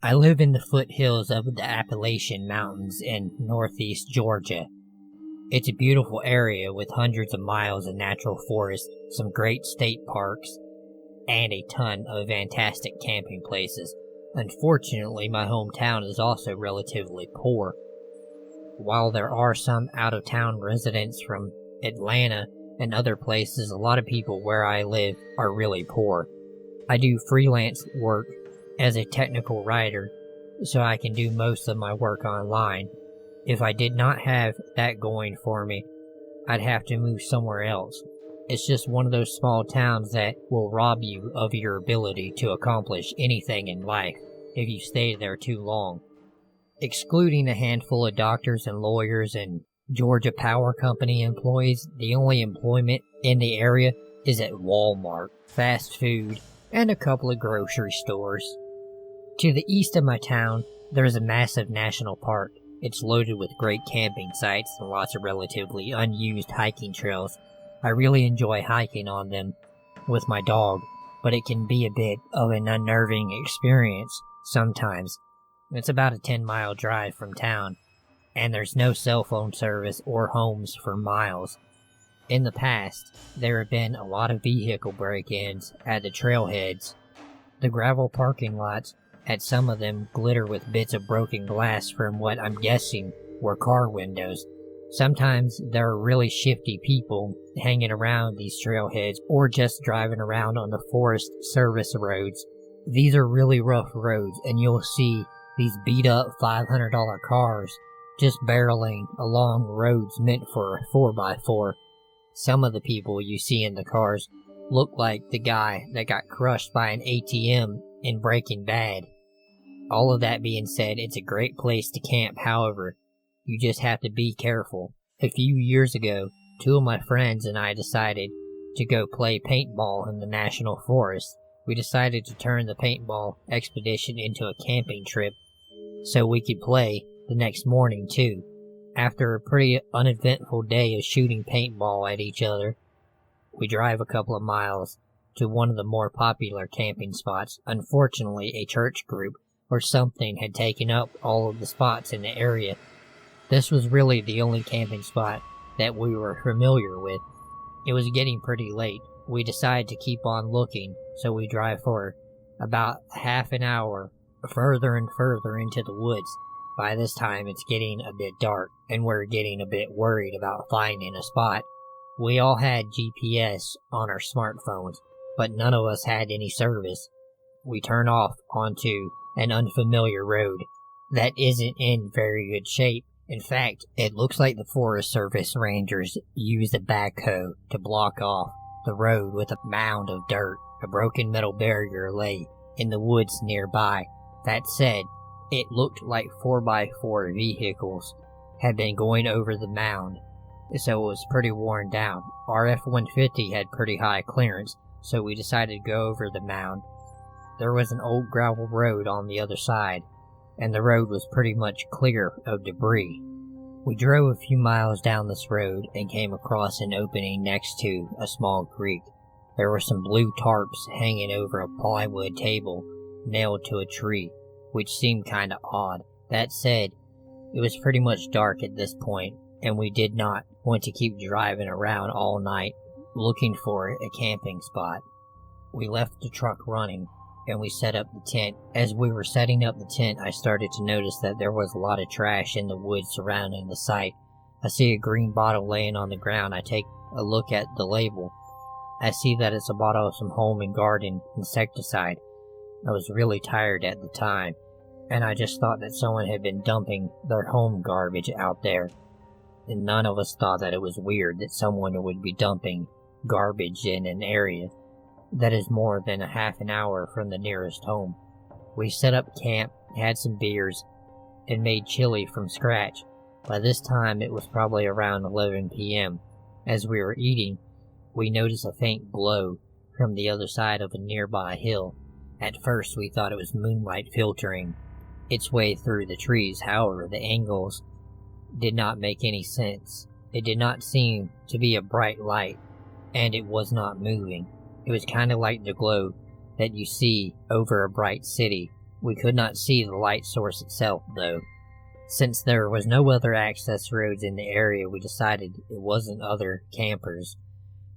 I live in the foothills of the Appalachian Mountains in northeast Georgia. It's a beautiful area with hundreds of miles of natural forest, some great state parks, and a ton of fantastic camping places. Unfortunately, my hometown is also relatively poor. While there are some out-of-town residents from Atlanta and other places, a lot of people where I live are really poor. I do freelance work as a technical writer, so I can do most of my work online. If I did not have that going for me, I'd have to move somewhere else. It's just one of those small towns that will rob you of your ability to accomplish anything in life if you stay there too long. Excluding a handful of doctors and lawyers and Georgia Power Company employees, the only employment in the area is at Walmart, fast food, and a couple of grocery stores. To the east of my town, there is a massive national park. It's loaded with great camping sites and lots of relatively unused hiking trails. I really enjoy hiking on them with my dog, but it can be a bit of an unnerving experience sometimes. It's about a 10-mile drive from town, and there's no cell phone service or homes for miles. In the past, there have been a lot of vehicle break-ins at the trailheads. The gravel parking lots at some of them glitter with bits of broken glass from what I'm guessing were car windows. Sometimes there are really shifty people hanging around these trailheads or just driving around on the Forest Service roads. These are really rough roads, and you'll see these beat-up $500 cars just barreling along roads meant for a 4x4. Some of the people you see in the cars look like the guy that got crushed by an ATM in Breaking Bad. All of that being said, it's a great place to camp. However, you just have to be careful. A few years ago, two of my friends and I decided to go play paintball in the national forest. We decided to turn the paintball expedition into a camping trip so we could play the next morning too. After a pretty uneventful day of shooting paintball at each other, we drive a couple of miles to one of the more popular camping spots. Unfortunately, a church group or something had taken up all of the spots in the area. This was really the only camping spot that we were familiar with. It was getting pretty late. We decided to keep on looking, so we drive for about half an hour further and further into the woods. By this time, it's getting a bit dark, and we're getting a bit worried about finding a spot. We all had GPS on our smartphones, but none of us had any service. We turn off onto an unfamiliar road that isn't in very good shape. In fact, it looks like the Forest Service rangers used a backhoe to block off the road with a mound of dirt. A broken metal barrier lay in the woods nearby. That said, it looked like 4x4 vehicles had been going over the mound, so it was pretty worn down. Our F-150 had pretty high clearance, so we decided to go over the mound. There was an old gravel road on the other side, and the road was pretty much clear of debris. We drove a few miles down this road and came across an opening next to a small creek. There were some blue tarps hanging over a plywood table nailed to a tree, which seemed kinda odd. That said, it was pretty much dark at this point, and we did not want to keep driving around all night looking for a camping spot. We left the truck running, and we set up the tent. As we were setting up the tent, I started to notice that there was a lot of trash in the woods surrounding the site. I see a green bottle laying on the ground. I take a look at the label. I see that it's a bottle of some home and garden insecticide. I was really tired at the time, and I just thought that someone had been dumping their home garbage out there. And none of us thought that it was weird that someone would be dumping garbage in an area that is more than a half an hour from the nearest home. We set up camp, had some beers, and made chili from scratch. By this time, it was probably around 11 p.m. As we were eating, we noticed a faint glow from the other side of a nearby hill. At first, we thought it was moonlight filtering its way through the trees. However, the angles did not make any sense. It did not seem to be a bright light, and it was not moving. It was kind of like the glow that you see over a bright city We could not see the light source itself, though. Since there was no other access roads in the area, we decided it wasn't other campers.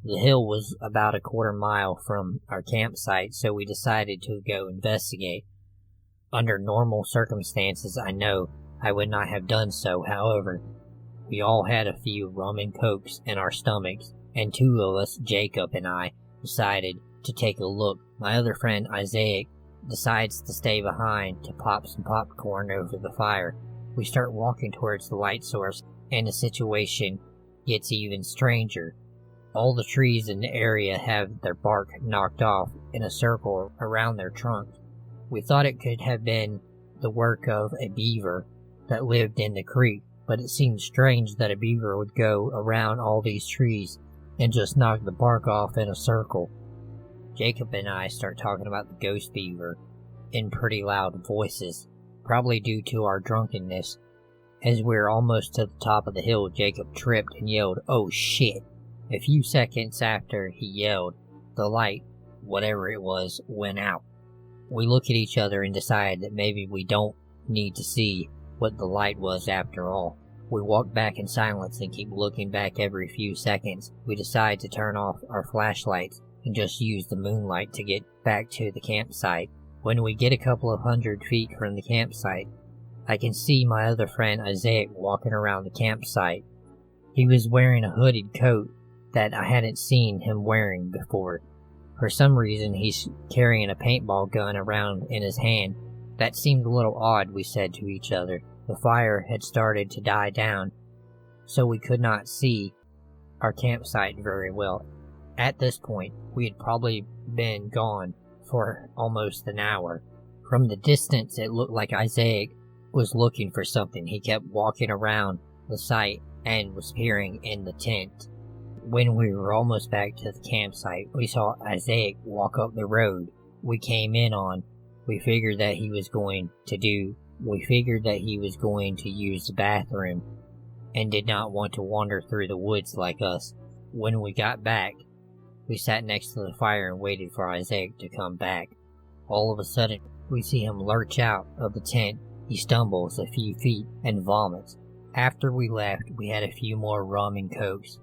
The hill was about a quarter mile from our campsite, so we decided to go investigate. Under normal circumstances, I know I would not have done so. However, we all had a few rum and cokes in our stomachs, and two of us, Jacob and I, decided to take a look. My other friend, Isaac, decides to stay behind to pop some popcorn over the fire. We start walking towards the light source, and the situation gets even stranger. All the trees in the area have their bark knocked off in a circle around their trunks. We thought it could have been the work of a beaver that lived in the creek, but it seemed strange that a beaver would go around all these trees and just knock the bark off in a circle. Jacob and I start talking about the ghost beaver in pretty loud voices, probably due to our drunkenness. As we were almost to the top of the hill, Jacob tripped and yelled, "Oh shit!" A few seconds after he yelled, the light, whatever it was, went out. We look at each other and decide that maybe we don't need to see what the light was after all. We walk back in silence and keep looking back every few seconds. We decide to turn off our flashlights and just use the moonlight to get back to the campsite. When we get a couple of 100 feet from the campsite, I can see my other friend Isaac walking around the campsite. He was wearing a hooded coat that I hadn't seen him wearing before. For some reason, he's carrying a paintball gun around in his hand. That seemed a little odd, we said to each other. The fire had started to die down, so we could not see our campsite very well. At this point, we had probably been gone for almost an hour. From the distance, it looked like Isaac was looking for something. He kept walking around the site and was peering in the tent. When we were almost back to the campsite, we saw Isaac walk up the road we came in on. We figured that he was going to use the bathroom and did not want to wander through the woods like us. When we got back, we sat next to the fire and waited for Isaac to come back. All of a sudden, we see him lurch out of the tent. He stumbles a few feet and vomits. After we left, we had a few more rum and cokes.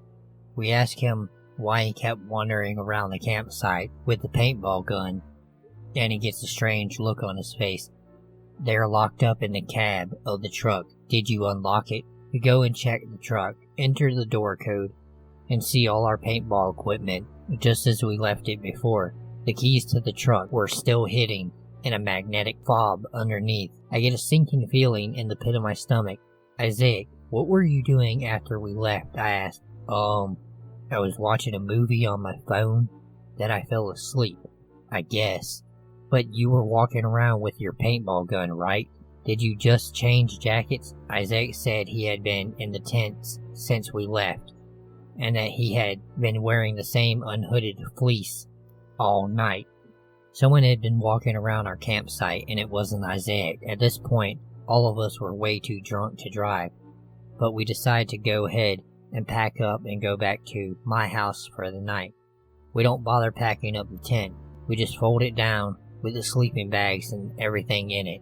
We asked him why he kept wandering around the campsite with the paintball gun, and he gets a strange look on his face. They are locked up in the cab of the truck. Did you unlock it? We go and check the truck, enter the door code, and see all our paintball equipment just as we left it before. The keys to the truck were still hidden in a magnetic fob underneath. I get a sinking feeling in the pit of my stomach. Isaac, what were you doing after we left? I asked. I was watching a movie on my phone. Then I fell asleep, I guess. But you were walking around with your paintball gun, right? Did you just change jackets? Isaac said he had been in the tents since we left, and that he had been wearing the same unhooded fleece all night. Someone had been walking around our campsite, and it wasn't Isaac. At this point, all of us were way too drunk to drive, but we decided to go ahead and pack up and go back to my house for the night. We don't bother packing up the tent. We just fold it down with the sleeping bags and everything in it.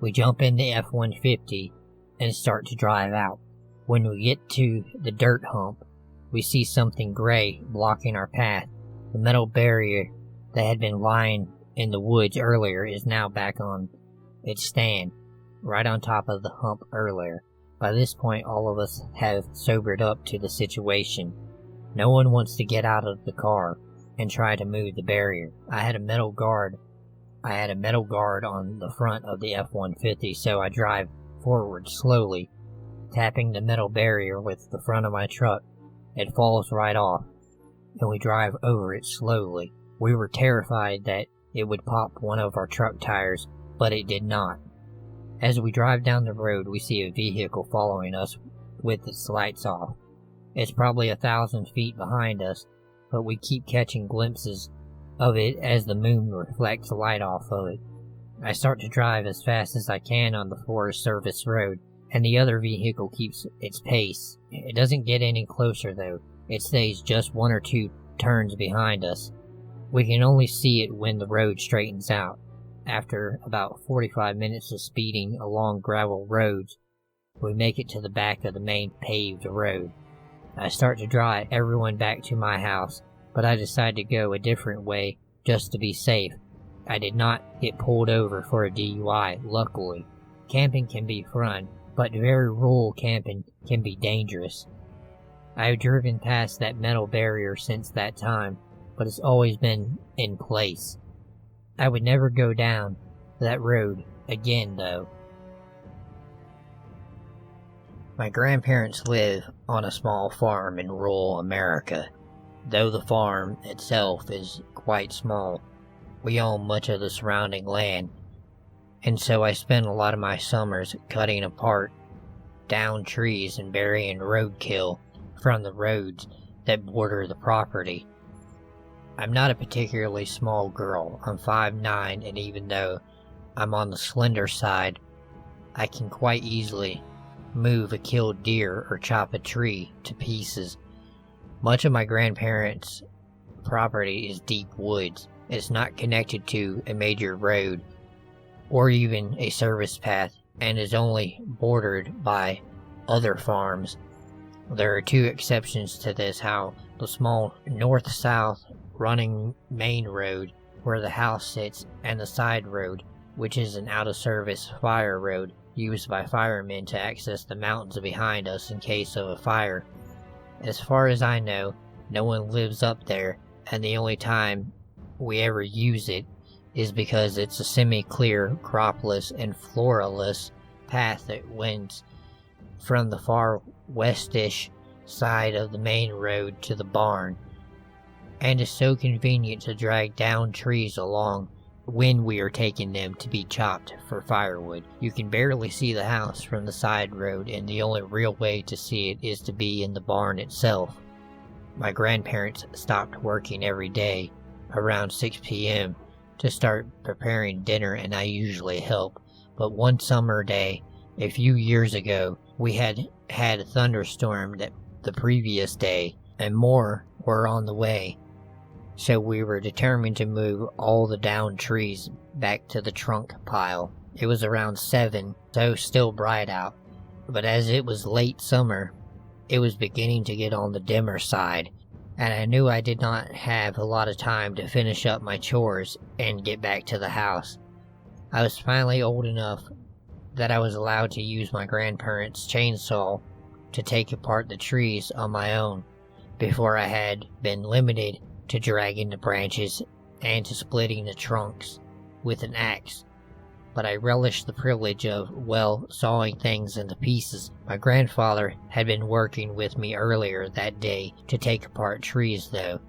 We jump in the F-150 and start to drive out. When we get to the dirt hump, we see something gray blocking our path. The metal barrier that had been lying in the woods earlier is now back on its stand, right on top of the hump earlier. By this point, all of us have sobered up to the situation. No one wants to get out of the car and try to move the barrier. I had a metal guard on the front of the F-150, so I drive forward slowly, tapping the metal barrier with the front of my truck. It falls right off, and we drive over it slowly. We were terrified that it would pop one of our truck tires, but it did not. As we drive down the road, we see a vehicle following us with its lights off. It's probably 1,000 feet behind us, but we keep catching glimpses of it as the moon reflects light off of it. I start to drive as fast as I can on the Forest Service road, and the other vehicle keeps its pace. It doesn't get any closer though. It stays just 1 or 2 turns behind us. We can only see it when the road straightens out. after about 45 minutes of speeding along gravel roads, we make it to the back of the main paved road. I start to drive everyone back to my house, but I decide to go a different way just to be safe. I did not get pulled over for a DUI, luckily. Camping can be fun, but very rural camping can be dangerous. I have driven past that metal barrier since that time, but it's always been in place. I would never go down that road again, though. My grandparents live on a small farm in rural America. Though the farm itself is quite small, we own much of the surrounding land, and so I spend a lot of my summers cutting apart down trees and burying roadkill from the roads that border the property. I'm not a particularly small girl. I'm 5'9", and even though I'm on the slender side, I can quite easily move a killed deer or chop a tree to pieces. Much of my grandparents' property is deep woods. It's not connected to a major road or even a service path, and is only bordered by other farms. There are two exceptions to this: how the small north-south running main road where the house sits, and the side road, which is an out-of-service fire road used by firemen to access the mountains behind us in case of a fire. As far as I know, no one lives up there, and the only time we ever use it is because it's a semi-clear, cropless, and floraless path that winds from the far westish side of the main road to the barn, and is so convenient to drag down trees along when we are taking them to be chopped for firewood. You can barely see the house from the side road, and the only real way to see it is to be in the barn itself. My grandparents stopped working every day around 6 p.m. to start preparing dinner, and I usually help. But one summer day, a few years ago, we had a thunderstorm that the previous day, and more were on the way. So we were determined to move all the downed trees back to the trunk pile. It was around 7, so still bright out, but as it was late summer, it was beginning to get on the dimmer side, and I knew I did not have a lot of time to finish up my chores and get back to the house. I was finally old enough that I was allowed to use my grandparents' chainsaw to take apart the trees on my own, before I had been limited to dragging the branches and to splitting the trunks with an axe. But I relished the privilege of, sawing things into pieces. My grandfather had been working with me earlier that day to take apart trees, though,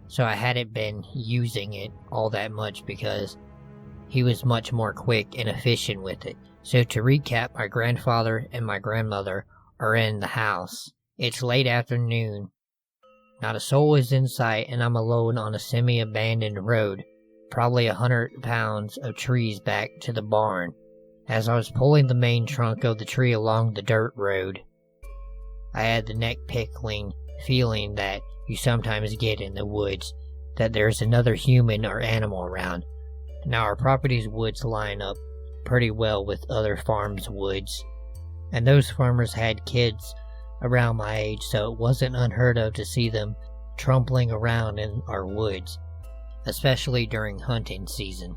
so I hadn't been using it all that much because he was much more quick and efficient with it. So to recap, my grandfather and my grandmother are in the house. It's late afternoon. Not a soul is in sight, and I'm alone on a semi-abandoned road, probably 100 pounds of trees back to the barn. As I was pulling the main trunk of the tree along the dirt road, I had the neck-pickling feeling that you sometimes get in the woods, that there's another human or animal around. Now our property's woods line up pretty well with other farms' woods, and those farmers had kids around my age, so it wasn't unheard of to see them trampling around in our woods, especially during hunting season.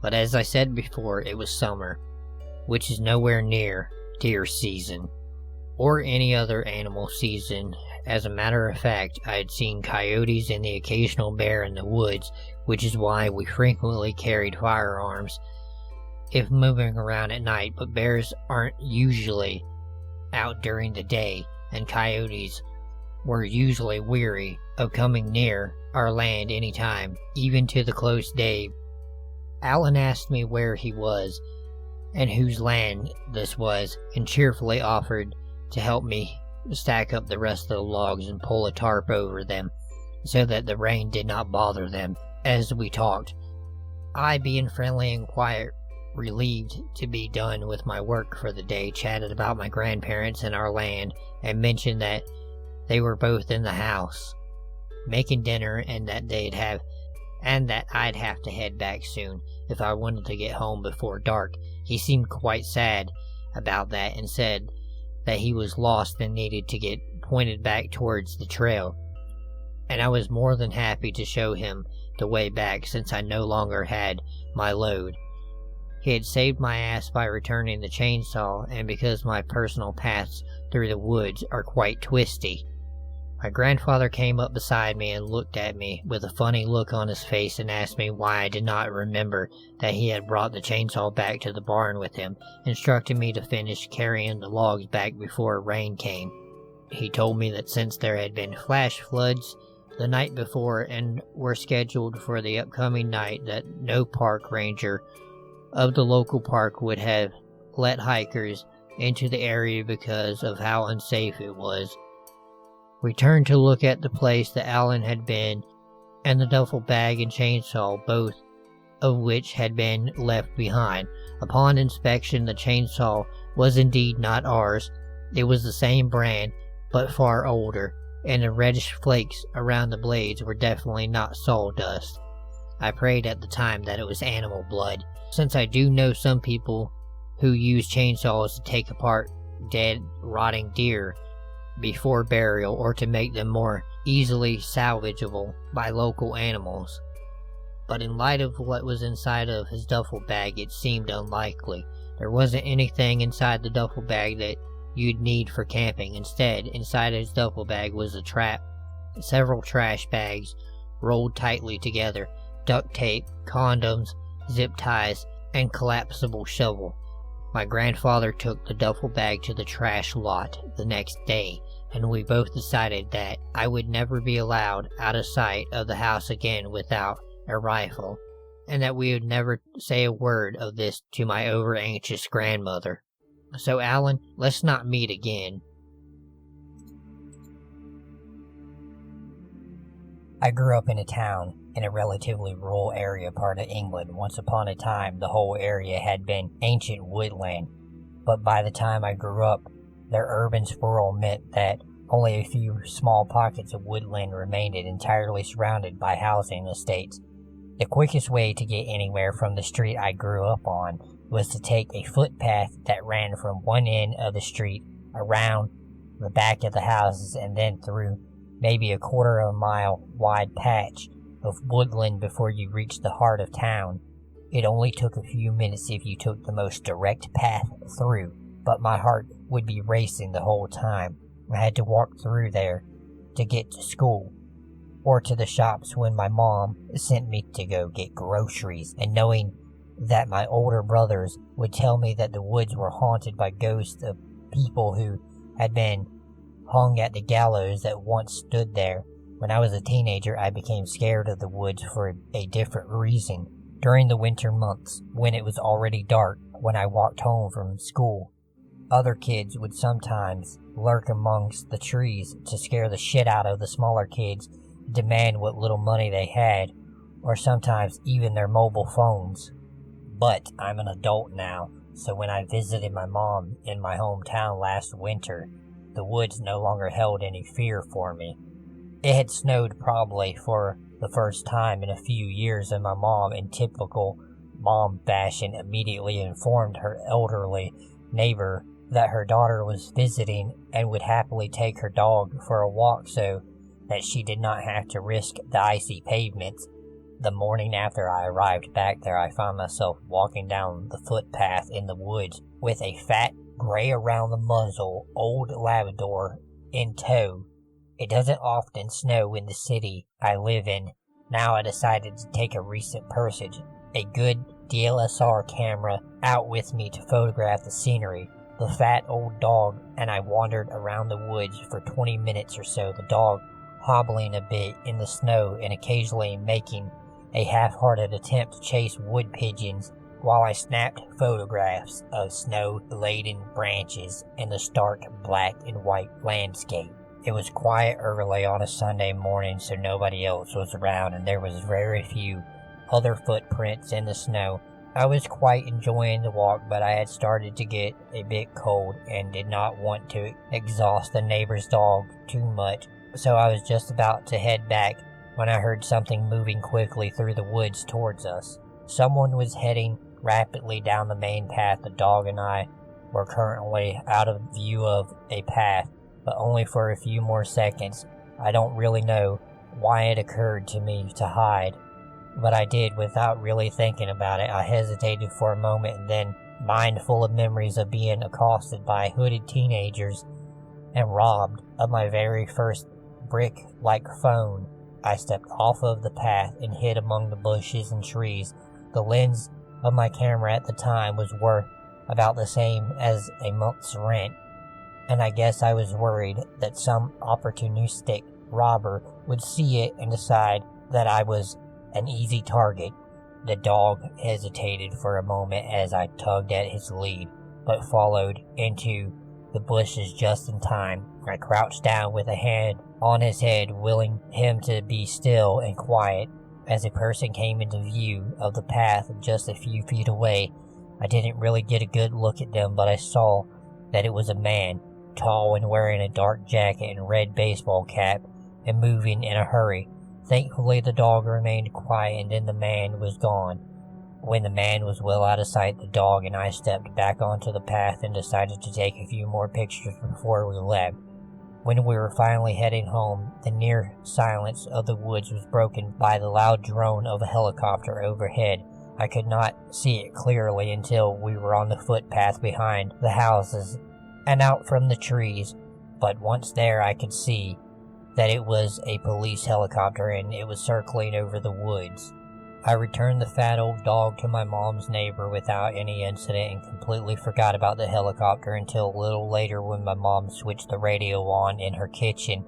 But as I said before, it was summer, which is nowhere near deer season, or any other animal season. As a matter of fact, I had seen coyotes and the occasional bear in the woods, which is why we frequently carried firearms if moving around at night, but bears aren't usually out during the day, and coyotes were usually weary of coming near our land anytime, even to the close day. Alan asked me where he was and whose land this was, and cheerfully offered to help me stack up the rest of the logs and pull a tarp over them so that the rain did not bother them. As we talked, I, being friendly and quiet, relieved to be done with my work for the day, chatted about my grandparents and our land, and mentioned that they were both in the house making dinner and that they'd have and that I'd have to head back soon if I wanted to get home before dark. He seemed quite sad about that and said that he was lost and needed to get pointed back towards the trail, and I was more than happy to show him the way back since I no longer had my load. He had saved my ass by returning the chainsaw, and because my personal paths through the woods are quite twisty. My grandfather came up beside me and looked at me with a funny look on his face and asked me why I did not remember that he had brought the chainsaw back to the barn with him, instructing me to finish carrying the logs back before rain came. He told me that since there had been flash floods the night before and were scheduled for the upcoming night, that no park ranger of the local park would have let hikers into the area because of how unsafe it was. We turned to look at the place that Alan had been, and the duffel bag and chainsaw, both of which had been left behind. Upon inspection, the chainsaw was indeed not ours. It was the same brand, but far older, and the reddish flakes around the blades were definitely not sawdust. I prayed at the time that it was animal blood, since I do know some people who use chainsaws to take apart dead, rotting deer before burial or to make them more easily salvageable by local animals. But in light of what was inside of his duffel bag, it seemed unlikely. There wasn't anything inside the duffel bag that you'd need for camping. Instead, inside his duffel bag was a trap, several trash bags rolled tightly together, duct tape, condoms, zip ties, and collapsible shovel. My grandfather took the duffel bag to the trash lot the next day, and we both decided that I would never be allowed out of sight of the house again without a rifle, and that we would never say a word of this to my over-anxious grandmother. So, Alan, let's not meet again. I grew up in a town in a relatively rural area part of England. Once upon a time, the whole area had been ancient woodland, but by the time I grew up, their urban sprawl meant that only a few small pockets of woodland remained, entirely surrounded by housing estates. The quickest way to get anywhere from the street I grew up on was to take a footpath that ran from one end of the street around the back of the houses and then through maybe a quarter of a mile wide patch of woodland before you reached the heart of town. It only took a few minutes if you took the most direct path through, but my heart would be racing the whole time. I had to walk through there to get to school or to the shops when my mom sent me to go get groceries, and knowing that my older brothers would tell me that the woods were haunted by ghosts of people who had been hung at the gallows that once stood there. When I was a teenager, I became scared of the woods for a different reason. During the winter months, when it was already dark, when I walked home from school, other kids would sometimes lurk amongst the trees to scare the shit out of the smaller kids, demand what little money they had, or sometimes even their mobile phones. But I'm an adult now, so when I visited my mom in my hometown last winter, the woods no longer held any fear for me. It had snowed probably for the first time in a few years, and my mom, in typical mom fashion, immediately informed her elderly neighbor that her daughter was visiting and would happily take her dog for a walk so that she did not have to risk the icy pavements. The morning after I arrived back there, I found myself walking down the footpath in the woods with a fat, gray around the muzzle, old Labrador in tow. It doesn't often snow in the city I live in. Now I decided to take a recent purchase, a good DSLR camera, out with me to photograph the scenery, the fat old dog, and I wandered around the woods for 20 minutes or so, the dog hobbling a bit in the snow and occasionally making a half-hearted attempt to chase wood pigeons while I snapped photographs of snow-laden branches and the stark black and white landscape. It was quiet early on a Sunday morning, so nobody else was around, and there was very few other footprints in the snow. I was quite enjoying the walk, but I had started to get a bit cold and did not want to exhaust the neighbor's dog too much, so I was just about to head back when I heard something moving quickly through the woods towards us. Someone was heading rapidly down the main path. The dog and I were currently out of view of a path, but only for a few more seconds. I don't really know why it occurred to me to hide, but I did without really thinking about it. I hesitated for a moment and then, mind full of memories of being accosted by hooded teenagers and robbed of my very first brick-like phone, I stepped off of the path and hid among the bushes and trees. The lens of my camera at the time was worth about the same as a month's rent, and I guess I was worried that some opportunistic robber would see it and decide that I was an easy target. The dog hesitated for a moment as I tugged at his lead, but followed into the bushes just in time. I crouched down with a hand on his head, willing him to be still and quiet. As a person came into view of the path just a few feet away, I didn't really get a good look at them, but I saw that it was a man, tall and wearing a dark jacket and red baseball cap, and moving in a hurry. Thankfully, the dog remained quiet, and then the man was gone. When the man was well out of sight, the dog and I stepped back onto the path and decided to take a few more pictures before we left. When we were finally heading home, the near silence of the woods was broken by the loud drone of a helicopter overhead. I could not see it clearly until we were on the footpath behind the houses and out from the trees, but once there I could see that it was a police helicopter and it was circling over the woods. I returned the fat old dog to my mom's neighbor without any incident and completely forgot about the helicopter until a little later when my mom switched the radio on in her kitchen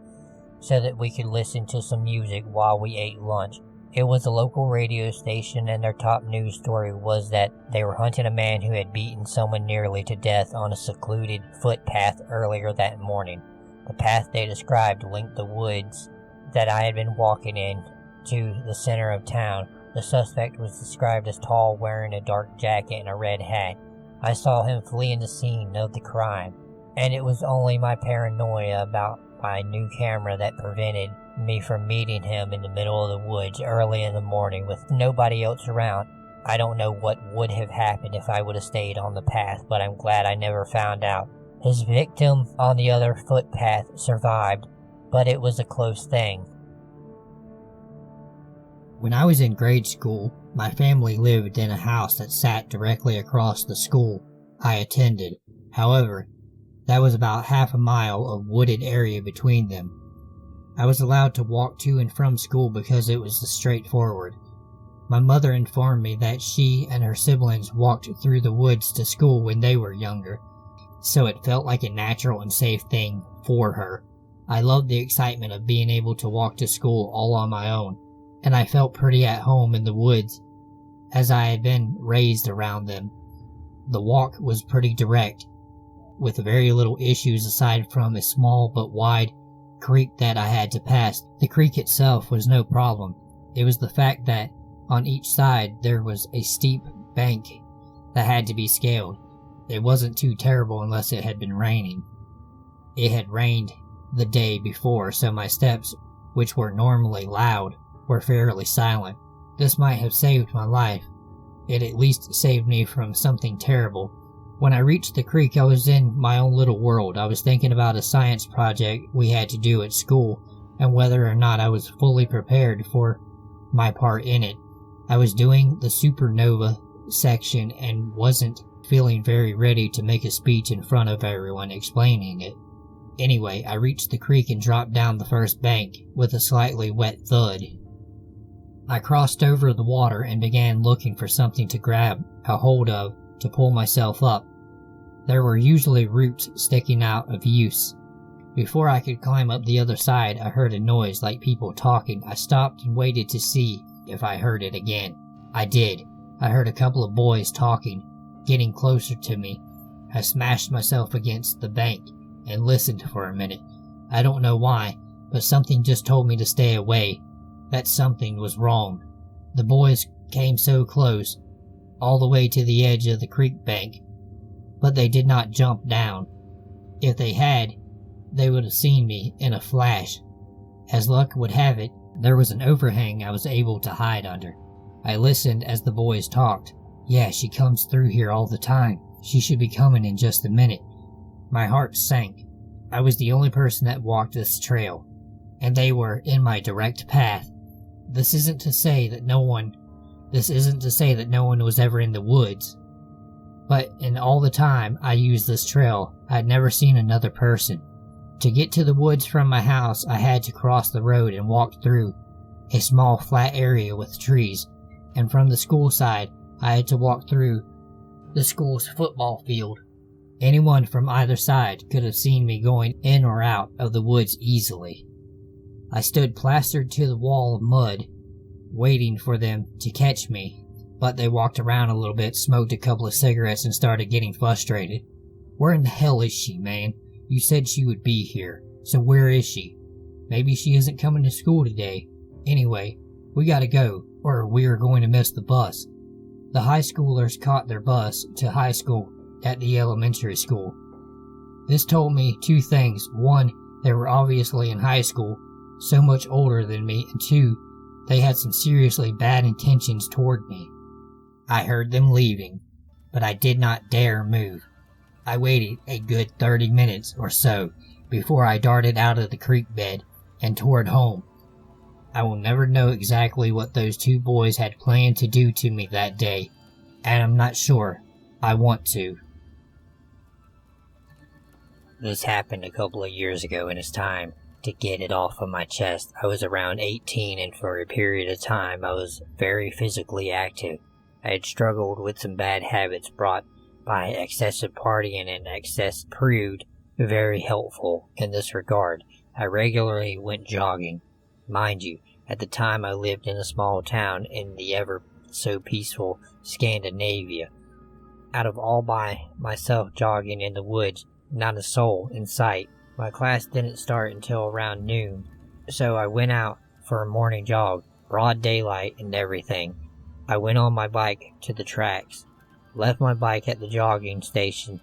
so that we could listen to some music while we ate lunch. It was a local radio station, and their top news story was that they were hunting a man who had beaten someone nearly to death on a secluded footpath earlier that morning. The path they described linked the woods that I had been walking in to the center of town. The suspect was described as tall, wearing a dark jacket and a red hat. I saw him fleeing the scene of the crime, and it was only my paranoia about my new camera that prevented me from meeting him in the middle of the woods early in the morning with nobody else around. I don't know what would have happened if I would have stayed on the path, but I'm glad I never found out. His victim on the other footpath survived, but it was a close thing. When I was in grade school, my family lived in a house that sat directly across the school I attended. However, that was about half a mile of wooded area between them. I was allowed to walk to and from school because it was straightforward. My mother informed me that she and her siblings walked through the woods to school when they were younger, so it felt like a natural and safe thing for her. I loved the excitement of being able to walk to school all on my own, and I felt pretty at home in the woods, as I had been raised around them. The walk was pretty direct, with very little issues aside from a small but wide creek that I had to pass. The creek itself was no problem. It was the fact that on each side there was a steep bank that had to be scaled. It wasn't too terrible unless it had been raining. It had rained the day before, so my steps, which were normally loud, were fairly silent. This might have saved my life. It at least saved me from something terrible. When I reached the creek, I was in my own little world. I was thinking about a science project we had to do at school, and whether or not I was fully prepared for my part in it. I was doing the supernova section and wasn't feeling very ready to make a speech in front of everyone explaining it. Anyway, I reached the creek and dropped down the first bank with a slightly wet thud. I crossed over the water and began looking for something to grab a hold of to pull myself up. There were usually roots sticking out of use. Before I could climb up the other side, I heard a noise like people talking. I stopped and waited to see if I heard it again. I did. I heard a couple of boys talking, getting closer to me. I smashed myself against the bank and listened for a minute. I don't know why, but something just told me to stay away, that something was wrong. The boys came so close, all the way to the edge of the creek bank, but they did not jump down. If they had, they would have seen me in a flash. As luck would have it, There was an overhang I was able to hide under. I listened as the boys talked. "Yeah, she comes through here all the time. She should be coming in just a minute." My heart sank. I was the only person that walked this trail, and they were in my direct path. This isn't to say that no one was ever in the woods, but in all the time I used this trail, I'd never seen another person. To get to the woods from my house, I had to cross the road and walk through a small flat area with trees, and from the school side, I had to walk through the school's football field. Anyone from either side could have seen me going in or out of the woods easily. I stood plastered to the wall of mud, waiting for them to catch me, but they walked around a little bit, smoked a couple of cigarettes, and started getting frustrated. "Where in the hell is she, man? You said she would be here, so where is she? Maybe she isn't coming to school today. Anyway, we gotta go, or we are going to miss the bus." The high schoolers caught their bus to high school at the elementary school. This told me two things. One, they were obviously in high school, so much older than me, and two, they had some seriously bad intentions toward me. I heard them leaving, but I did not dare move. I waited a good 30 minutes or so before I darted out of the creek bed and toward home. I will never know exactly what those two boys had planned to do to me that day, and I'm not sure I want to. This happened a couple of years ago, and it's time to get it off of my chest. I was around 18, and for a period of time I was very physically active. I had struggled with some bad habits brought by excessive partying, and excess proved very helpful in this regard. I regularly went jogging. Mind you, at the time I lived in a small town in the ever so peaceful Scandinavia. Out of all by myself jogging in the woods, not a soul in sight. My class didn't start until around noon, so I went out for a morning jog, broad daylight and everything. I went on my bike to the tracks, left my bike at the jogging station.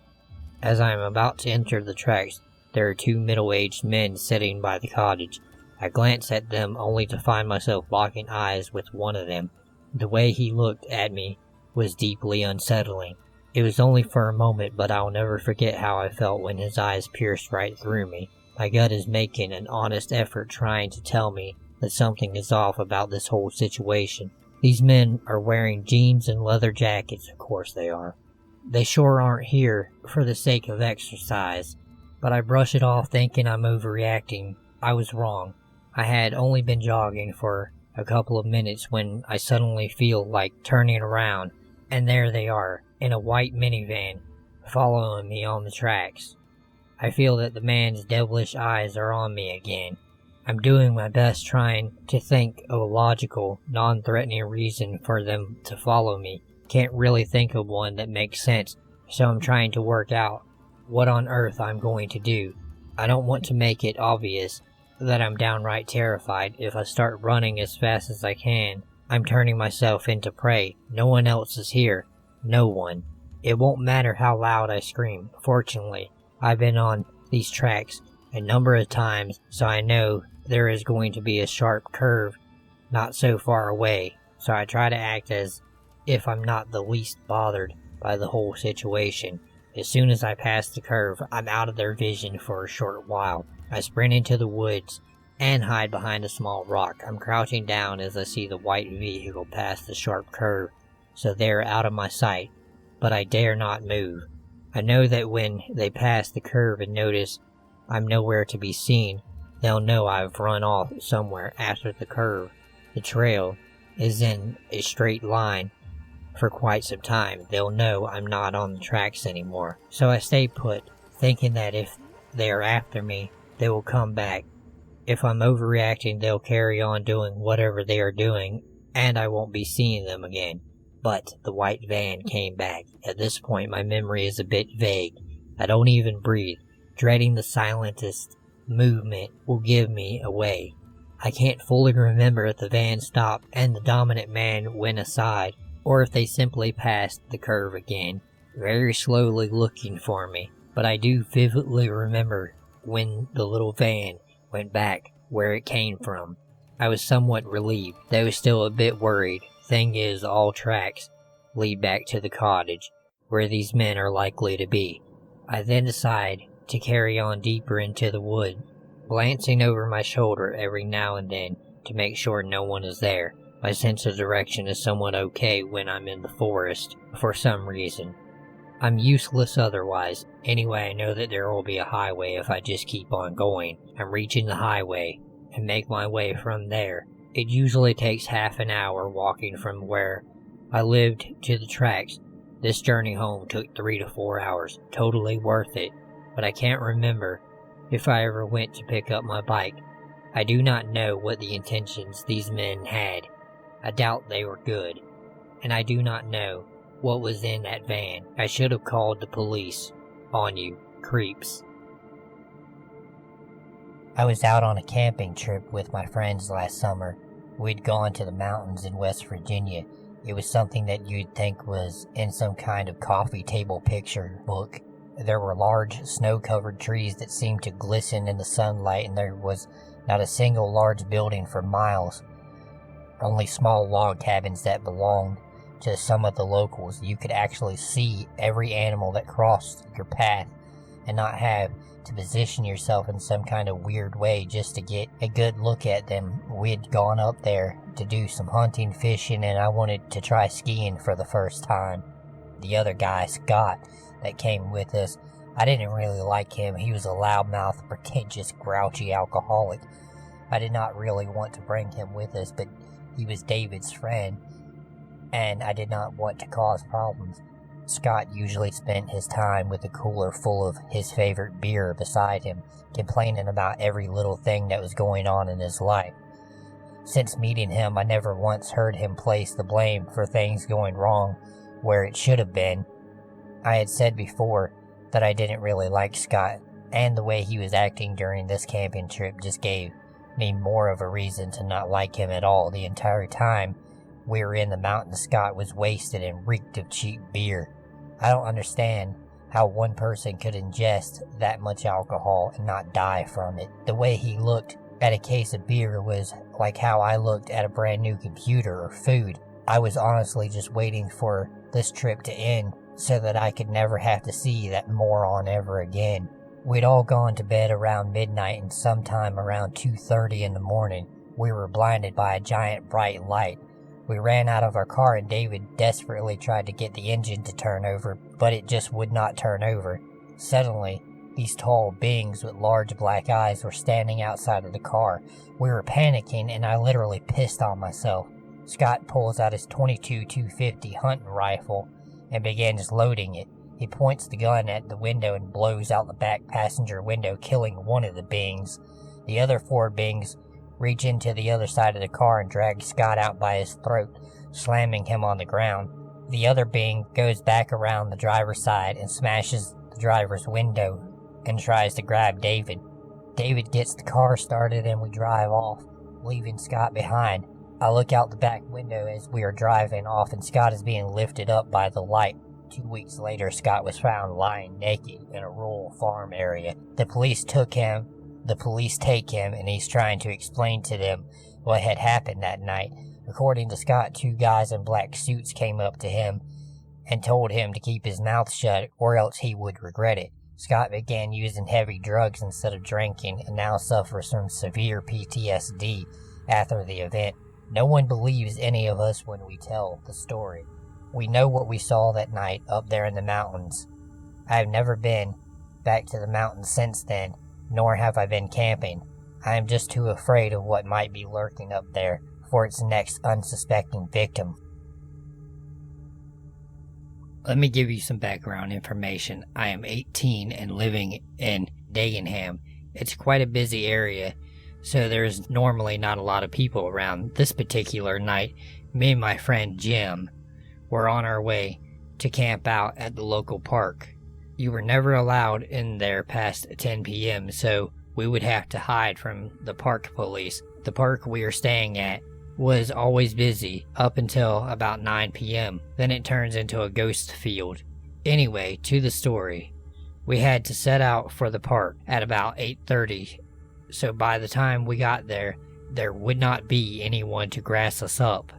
As I am about to enter the tracks, there are two middle-aged men sitting by the cottage. I glanced at them only to find myself locking eyes with one of them. The way he looked at me was deeply unsettling. It was only for a moment, but I'll never forget how I felt when his eyes pierced right through me. My gut is making an honest effort trying to tell me that something is off about this whole situation. These men are wearing jeans and leather jackets, of course they are. They sure aren't here for the sake of exercise, but I brush it off thinking I'm overreacting. I was wrong. I had only been jogging for a couple of minutes when I suddenly feel like turning around, and there they are, in a white minivan, following me on the tracks. I feel that the man's devilish eyes are on me again. I'm doing my best trying to think of a logical, non-threatening reason for them to follow me. Can't really think of one that makes sense, so I'm trying to work out what on earth I'm going to do. I don't want to make it obvious that I'm downright terrified. If I start running as fast as I can, I'm turning myself into prey. No one else is here. No one. It won't matter how loud I scream. Fortunately, I've been on these tracks a number of times, so I know there is going to be a sharp curve not so far away, so I try to act as if I'm not the least bothered by the whole situation. As soon as I pass the curve, I'm out of their vision for a short while. I sprint into the woods and hide behind a small rock. I'm crouching down as I see the white vehicle pass the sharp curve, so they're out of my sight, but I dare not move. I know that when they pass the curve and notice I'm nowhere to be seen, they'll know I've run off somewhere after the curve. The trail is in a straight line for quite some time. They'll know I'm not on the tracks anymore. So I stay put, thinking that if they are after me, they will come back. If I'm overreacting, they'll carry on doing whatever they are doing, and I won't be seeing them again. But the white van came back. At this point, my memory is a bit vague. I don't even breathe, dreading the silentest movement will give me away. I can't fully remember if the van stopped and the dominant man went aside, or if they simply passed the curve again, very slowly looking for me. But I do vividly remember when the little van went back where it came from. I was somewhat relieved, though still a bit worried. Thing is, all tracks lead back to the cottage, where these men are likely to be. I then decide to carry on deeper into the wood, glancing over my shoulder every now and then to make sure no one is there. My sense of direction is somewhat okay when I'm in the forest, for some reason. I'm useless otherwise. Anyway, I know that there will be a highway if I just keep on going. I'm reaching the highway and make my way from there. It usually takes half an hour walking from where I lived to the tracks. This journey home took 3 to 4 hours. Totally worth it. But I can't remember if I ever went to pick up my bike. I do not know what the intentions these men had. I doubt they were good. And I do not know what was in that van. I should have called the police on you, creeps. I was out on a camping trip with my friends last summer. We'd gone to the mountains in West Virginia. It was something that you'd think was in some kind of coffee table picture book. There were large, snow-covered trees that seemed to glisten in the sunlight, and there was not a single large building for miles. Only small log cabins that belonged to some of the locals. You could actually see every animal that crossed your path and not have to position yourself in some kind of weird way just to get a good look at them. We'd gone up there to do some hunting, fishing, and I wanted to try skiing for the first time. The other guy, Scott, that came with us, I didn't really like him. He was a loudmouth, pretentious, grouchy alcoholic. I did not really want to bring him with us, but he was David's friend, and I did not want to cause problems. Scott usually spent his time with a cooler full of his favorite beer beside him, complaining about every little thing that was going on in his life. Since meeting him, I never once heard him place the blame for things going wrong where it should have been. I had said before that I didn't really like Scott, and the way he was acting during this camping trip just gave me more of a reason to not like him at all. The entire time we were in the mountains, Scott was wasted and reeked of cheap beer. I don't understand how one person could ingest that much alcohol and not die from it. The way he looked at a case of beer was like how I looked at a brand new computer or food. I was honestly just waiting for this trip to end so that I could never have to see that moron ever again. We'd all gone to bed around midnight, and sometime around 2:30 in the morning, we were blinded by a giant bright light. We ran out of our car, and David desperately tried to get the engine to turn over, but it just would not turn over. Suddenly, these tall beings with large black eyes were standing outside of the car. We were panicking, and I literally pissed on myself. Scott pulls out his .22 250 hunting rifle and begins loading it. He points the gun at the window and blows out the back passenger window, killing one of the beings. The other 4 beings reach into the other side of the car and drag Scott out by his throat, slamming him on the ground. The other being goes back around the driver's side and smashes the driver's window and tries to grab David. David gets the car started and we drive off, leaving Scott behind. I look out the back window as we are driving off, and Scott is being lifted up by the light. 2 weeks later, Scott was found lying naked in a rural farm area. The police take him, and he's trying to explain to them what had happened that night. According to Scott, 2 guys in black suits came up to him and told him to keep his mouth shut or else he would regret it. Scott began using heavy drugs instead of drinking and now suffers from severe PTSD after the event. No one believes any of us when we tell the story. We know what we saw that night up there in the mountains. I have never been back to the mountains since then, nor have I been camping. I am just too afraid of what might be lurking up there for its next unsuspecting victim. Let me give you some background information. I am 18 and living in Dagenham. It's quite a busy area, so there's normally not a lot of people around. This particular night, me and my friend Jim were on our way to camp out at the local park. You were never allowed in there past 10 p.m., so we would have to hide from the park police. The park we were staying at was always busy up until about 9 p.m. Then it turns into a ghost field. Anyway, to the story. We had to set out for the park at about 8:30, so by the time we got there, there would not be anyone to grass us up.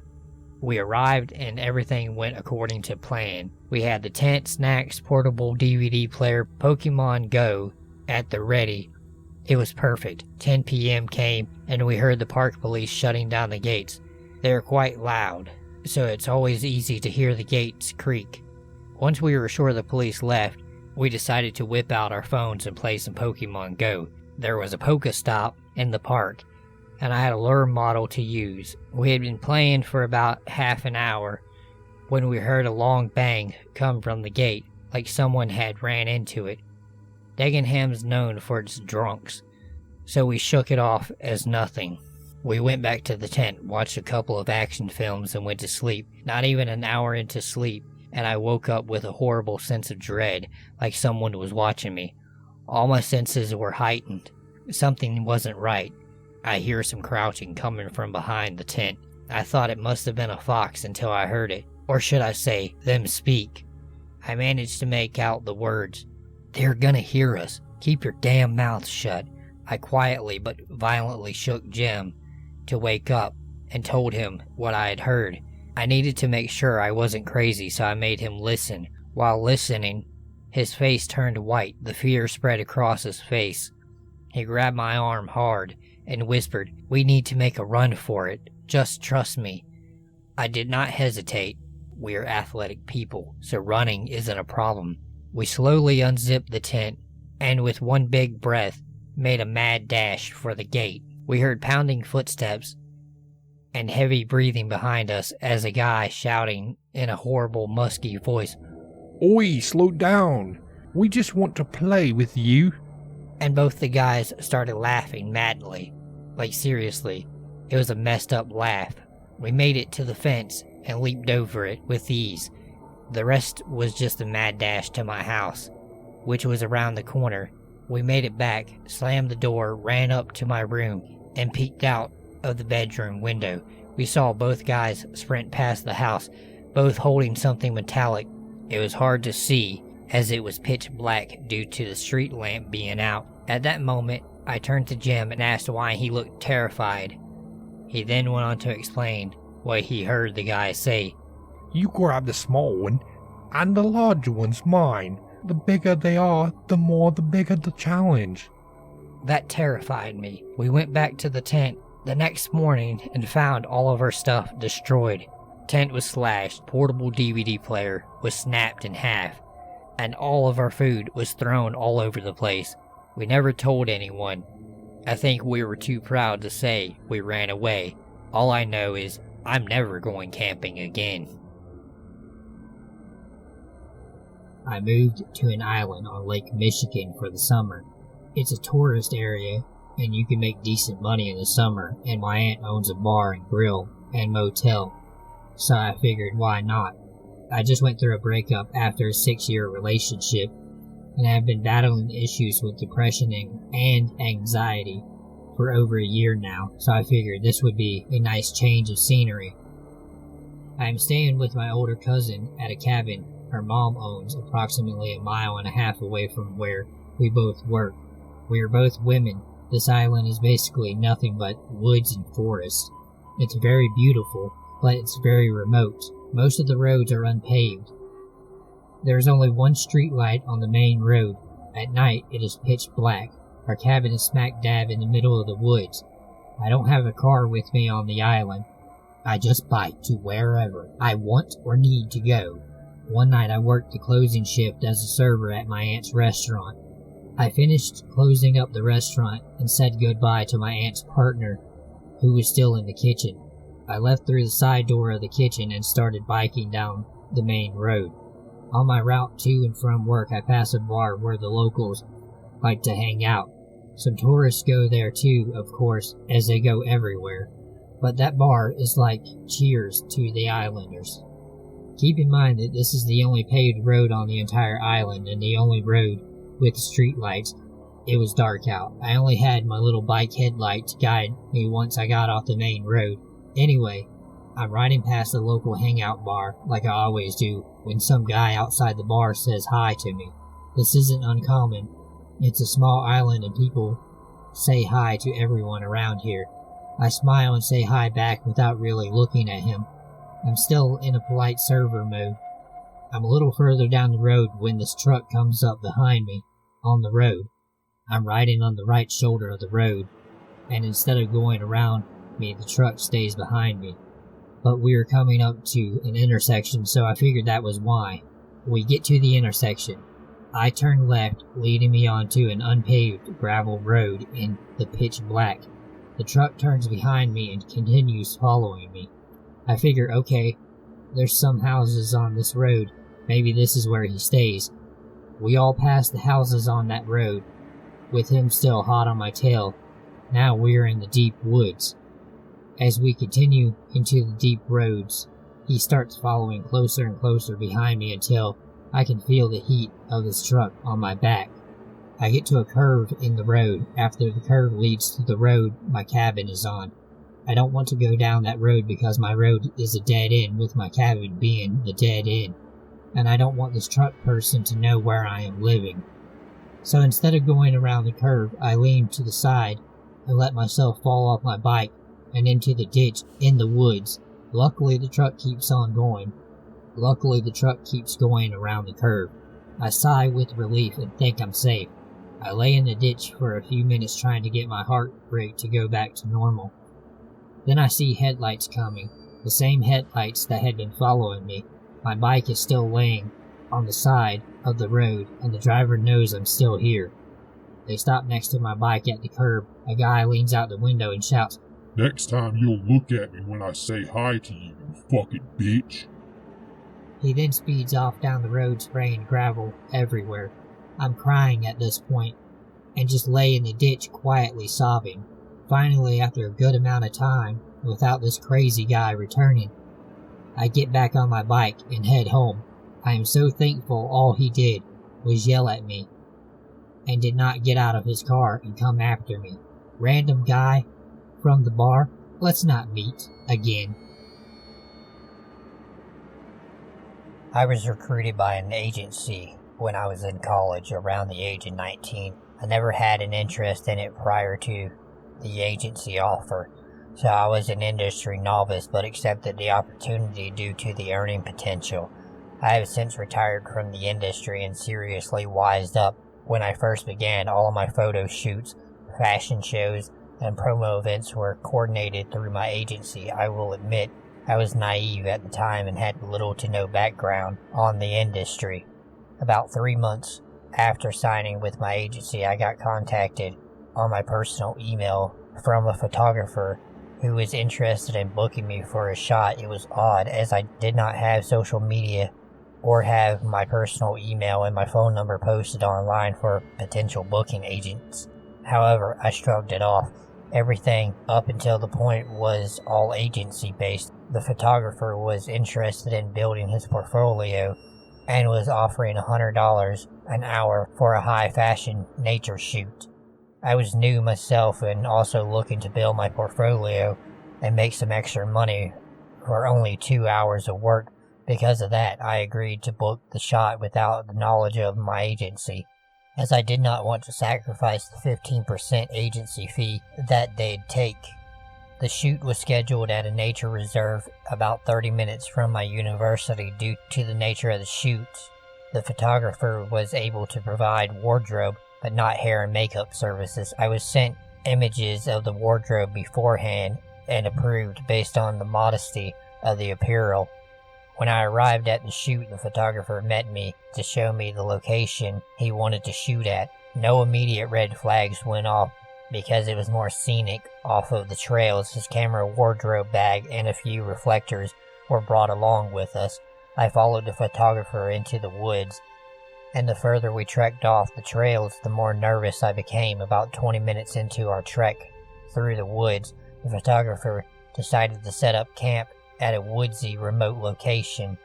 We arrived and everything went according to plan. We had the tent, snacks, portable DVD player, Pokemon Go at the ready. It was perfect. 10 p.m. came and we heard the park police shutting down the gates. They are quite loud, so it's always easy to hear the gates creak. Once we were sure the police left, we decided to whip out our phones and play some Pokemon Go. There was a Pokestop in the park, and I had a lure model to use. We had been playing for about half an hour when we heard a long bang come from the gate, like someone had ran into it. Dagenham's known for its drunks, so we shook it off as nothing. We went back to the tent, watched a couple of action films, and went to sleep. Not even an hour into sleep, and I woke up with a horrible sense of dread, like someone was watching me. All my senses were heightened. Something wasn't right. I hear some crouching coming from behind the tent. I thought it must have been a fox until I heard it, or should I say, them speak. I managed to make out the words, "They're gonna hear us. Keep your damn mouth shut." I quietly but violently shook Jim to wake up and told him what I had heard. I needed to make sure I wasn't crazy, so I made him listen. While listening, his face turned white. The fear spread across his face. He grabbed my arm hard and whispered, "We need to make a run for it. Just trust me." I did not hesitate. We're athletic people, so running isn't a problem. We slowly unzipped the tent, and with one big breath, made a mad dash for the gate. We heard pounding footsteps and heavy breathing behind us as a guy shouting in a horrible, musky voice, "Oi, slow down. We just want to play with you." And both the guys started laughing madly. Like seriously, it was a messed up laugh. We made it to the fence and leaped over it with ease. The rest was just a mad dash to my house, which was around the corner. We made it back, slammed the door, ran up to my room, and peeked out of the bedroom window. We saw both guys sprint past the house, both holding something metallic. It was hard to see, as it was pitch black due to the street lamp being out. At that moment, I turned to Jim and asked why he looked terrified. He then went on to explain what he heard the guy say. "You grab the small one, and the large one's mine. The bigger they are, the bigger the challenge." That terrified me. We went back to the tent the next morning and found all of our stuff destroyed. Tent was slashed, portable DVD player was snapped in half, and all of our food was thrown all over the place. We never told anyone. I think we were too proud to say we ran away. All I know is I'm never going camping again. I moved to an island on Lake Michigan for the summer. It's a tourist area, and you can make decent money in the summer, and my aunt owns a bar and grill and motel, so I figured why not. I just went through a breakup after a 6-year relationship, and I have been battling issues with depression and anxiety for over a year now, so I figured this would be a nice change of scenery. I am staying with my older cousin at a cabin her mom owns approximately 1.5 miles away from where we both work. We are both women. This island is basically nothing but woods and forests. It's very beautiful, but it's very remote. Most of the roads are unpaved. There is only one street light on the main road. At night, it is pitch black. Our cabin is smack dab in the middle of the woods. I don't have a car with me on the island. I just bike to wherever I want or need to go. One night I worked the closing shift as a server at my aunt's restaurant. I finished closing up the restaurant and said goodbye to my aunt's partner, who was still in the kitchen. I left through the side door of the kitchen and started biking down the main road. On my route to and from work, I pass a bar where the locals like to hang out. Some tourists go there too, of course, as they go everywhere. But that bar is like Cheers to the islanders. Keep in mind that this is the only paved road on the entire island and the only road with street lights. It was dark out. I only had my little bike headlight to guide me once I got off the main road. Anyway, I'm riding past the local hangout bar like I always do when some guy outside the bar says hi to me. This isn't uncommon. It's a small island and people say hi to everyone around here. I smile and say hi back without really looking at him. I'm still in a polite server mode. I'm a little further down the road when this truck comes up behind me on the road. I'm riding on the right shoulder of the road, and instead of going around me, the truck stays behind me. But we were coming up to an intersection, so I figured that was why. We get to the intersection. I turn left, leading me onto an unpaved gravel road in the pitch black. The truck turns behind me and continues following me. I figure, okay, there's some houses on this road. Maybe this is where he stays. We all pass the houses on that road, with him still hot on my tail. Now we're in the deep woods. As we continue into the deep roads, he starts following closer and closer behind me until I can feel the heat of his truck on my back. I get to a curve in the road. After the curve leads to the road my cabin is on. I don't want to go down that road because my road is a dead end, with my cabin being the dead end, and I don't want this truck person to know where I am living. So instead of going around the curve, I lean to the side and let myself fall off my bike and into the ditch in the woods. Luckily the truck keeps on going. Luckily the truck keeps going around the curve. I sigh with relief and think I'm safe. I lay in the ditch for a few minutes trying to get my heart rate to go back to normal. Then I see headlights coming, the same headlights that had been following me. My bike is still laying on the side of the road, and the driver knows I'm still here. They stop next to my bike at the curb. A guy leans out the window and shouts, "Next time you'll look at me when I say hi to you, you fucking bitch." He then speeds off down the road, spraying gravel everywhere. I'm crying at this point, and just lay in the ditch quietly sobbing. Finally, after a good amount of time, without this crazy guy returning, I get back on my bike and head home. I am so thankful all he did was yell at me, and did not get out of his car and come after me. Random guy from the bar, let's not meet again. I was recruited by an agency when I was in college, around the age of 19. I never had an interest in it prior to the agency offer, so I was an industry novice but accepted the opportunity due to the earning potential. I have since retired from the industry and seriously wised up. When I first began, all of my photo shoots, fashion shows, and promo events were coordinated through my agency. I will admit I was naive at the time and had little to no background on the industry. About 3 months after signing with my agency, I got contacted on my personal email from a photographer who was interested in booking me for a shot. It was odd, as I did not have social media or have my personal email and my phone number posted online for potential booking agents. However, I shrugged it off. Everything up until the point was all agency based. The photographer was interested in building his portfolio and was offering $100 an hour for a high fashion nature shoot. I was new myself and also looking to build my portfolio and make some extra money for only 2 hours of work. Because of that, I agreed to book the shot without the knowledge of my agency, as I did not want to sacrifice the 15% agency fee that they'd take. The shoot was scheduled at a nature reserve about 30 minutes from my university. Due to the nature of the shoot, the photographer was able to provide wardrobe, but not hair and makeup services. I was sent images of the wardrobe beforehand and approved based on the modesty of the apparel. When I arrived at the shoot, the photographer met me to show me the location he wanted to shoot at. No immediate red flags went off because it was more scenic off of the trails. His camera, wardrobe bag, and a few reflectors were brought along with us. I followed the photographer into the woods, and the further we trekked off the trails, the more nervous I became. About 20 minutes into our trek through the woods, the photographer decided to set up camp at a woodsy, remote location.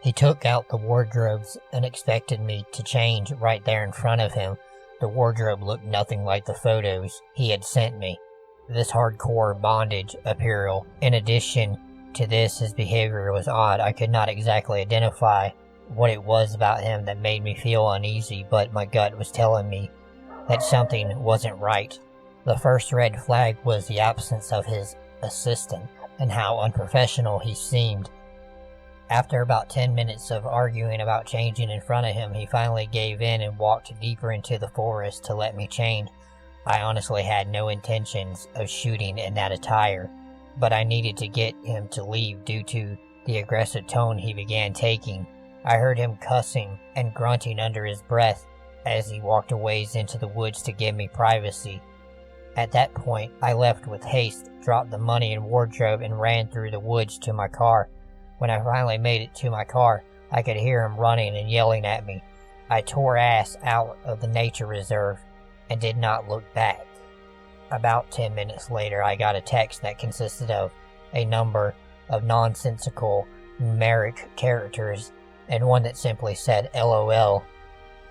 He took out the wardrobes and expected me to change right there in front of him. The wardrobe looked nothing like the photos he had sent me. This hardcore bondage apparel. In addition to this, his behavior was odd. I could not exactly identify what it was about him that made me feel uneasy, but my gut was telling me that something wasn't right. The first red flag was the absence of his assistant and how unprofessional he seemed. After about 10 minutes of arguing about changing in front of him, he finally gave in and walked deeper into the forest to let me change. I honestly had no intentions of shooting in that attire, but I needed to get him to leave due to the aggressive tone he began taking. I heard him cussing and grunting under his breath as he walked a ways into the woods to give me privacy. At that point, I left with haste, dropped the money and wardrobe, and ran through the woods to my car. When I finally made it to my car, I could hear him running and yelling at me. I tore ass out of the nature reserve and did not look back. About 10 minutes later, I got a text that consisted of a number of nonsensical numeric characters and one that simply said LOL.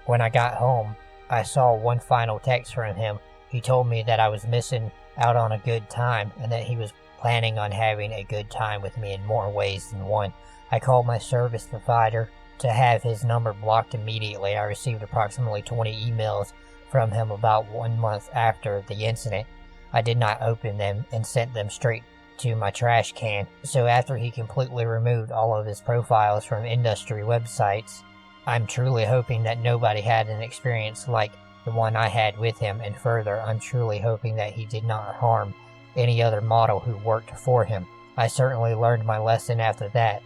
When I got home, I saw one final text from him. He told me that I was missing out on a good time and that he was planning on having a good time with me in more ways than one. I called my service provider to have his number blocked immediately. I received approximately 20 emails from him about 1 month after the incident. I did not open them and sent them straight to my trash can. So after he completely removed all of his profiles from industry websites, I'm truly hoping that nobody had an experience like the one I had with him, and further, I'm truly hoping that he did not harm any other model who worked for him. I certainly learned my lesson after that,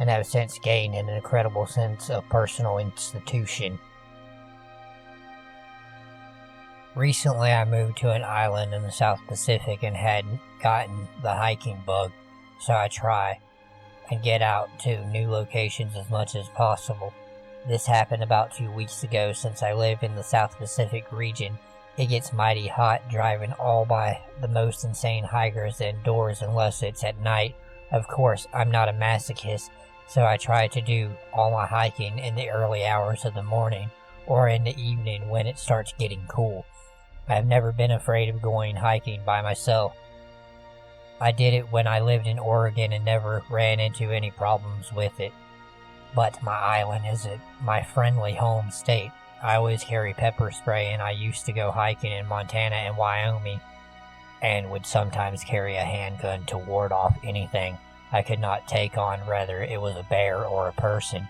and have since gained an incredible sense of personal institution. Recently, I moved to an island in the South Pacific and had gotten the hiking bug, so I try and get out to new locations as much as possible. This happened about 2 weeks ago. Since I live in the South Pacific region, it gets mighty hot driving all by the most insane hikers indoors unless it's at night. Of course, I'm not a masochist, so I try to do all my hiking in the early hours of the morning or in the evening when it starts getting cool. I've never been afraid of going hiking by myself. I did it when I lived in Oregon and never ran into any problems with it. But my island isn't my friendly home state. I always carry pepper spray, and I used to go hiking in Montana and Wyoming and would sometimes carry a handgun to ward off anything I could not take on, whether it was a bear or a person.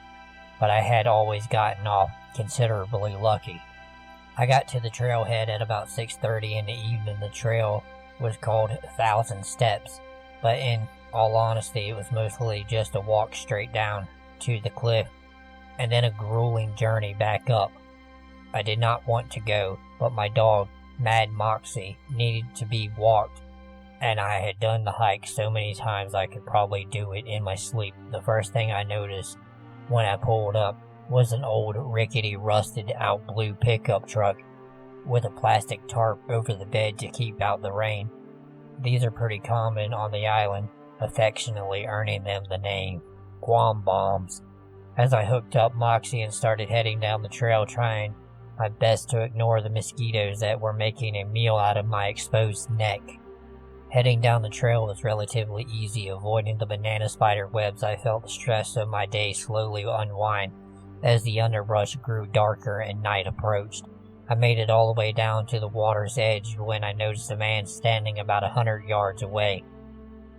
But I had always gotten off considerably lucky. I got to the trailhead at about 6:30 in the evening. The trail was called 1,000 Steps, but in all honesty, it was mostly just a walk straight down to the cliff and then a grueling journey back up. I did not want to go, but my dog, Mad Moxie, needed to be walked, and I had done the hike so many times I could probably do it in my sleep. The first thing I noticed when I pulled up was an old, rickety, rusted-out blue pickup truck with a plastic tarp over the bed to keep out the rain. These are pretty common on the island, affectionately earning them the name Guam Bombs. As I hooked up Moxie and started heading down the trail, trying my best to ignore the mosquitoes that were making a meal out of my exposed neck. Heading down the trail was relatively easy. Avoiding the banana spider webs, I felt the stress of my day slowly unwind as the underbrush grew darker and night approached. I made it all the way down to the water's edge when I noticed a man standing about 100 yards away.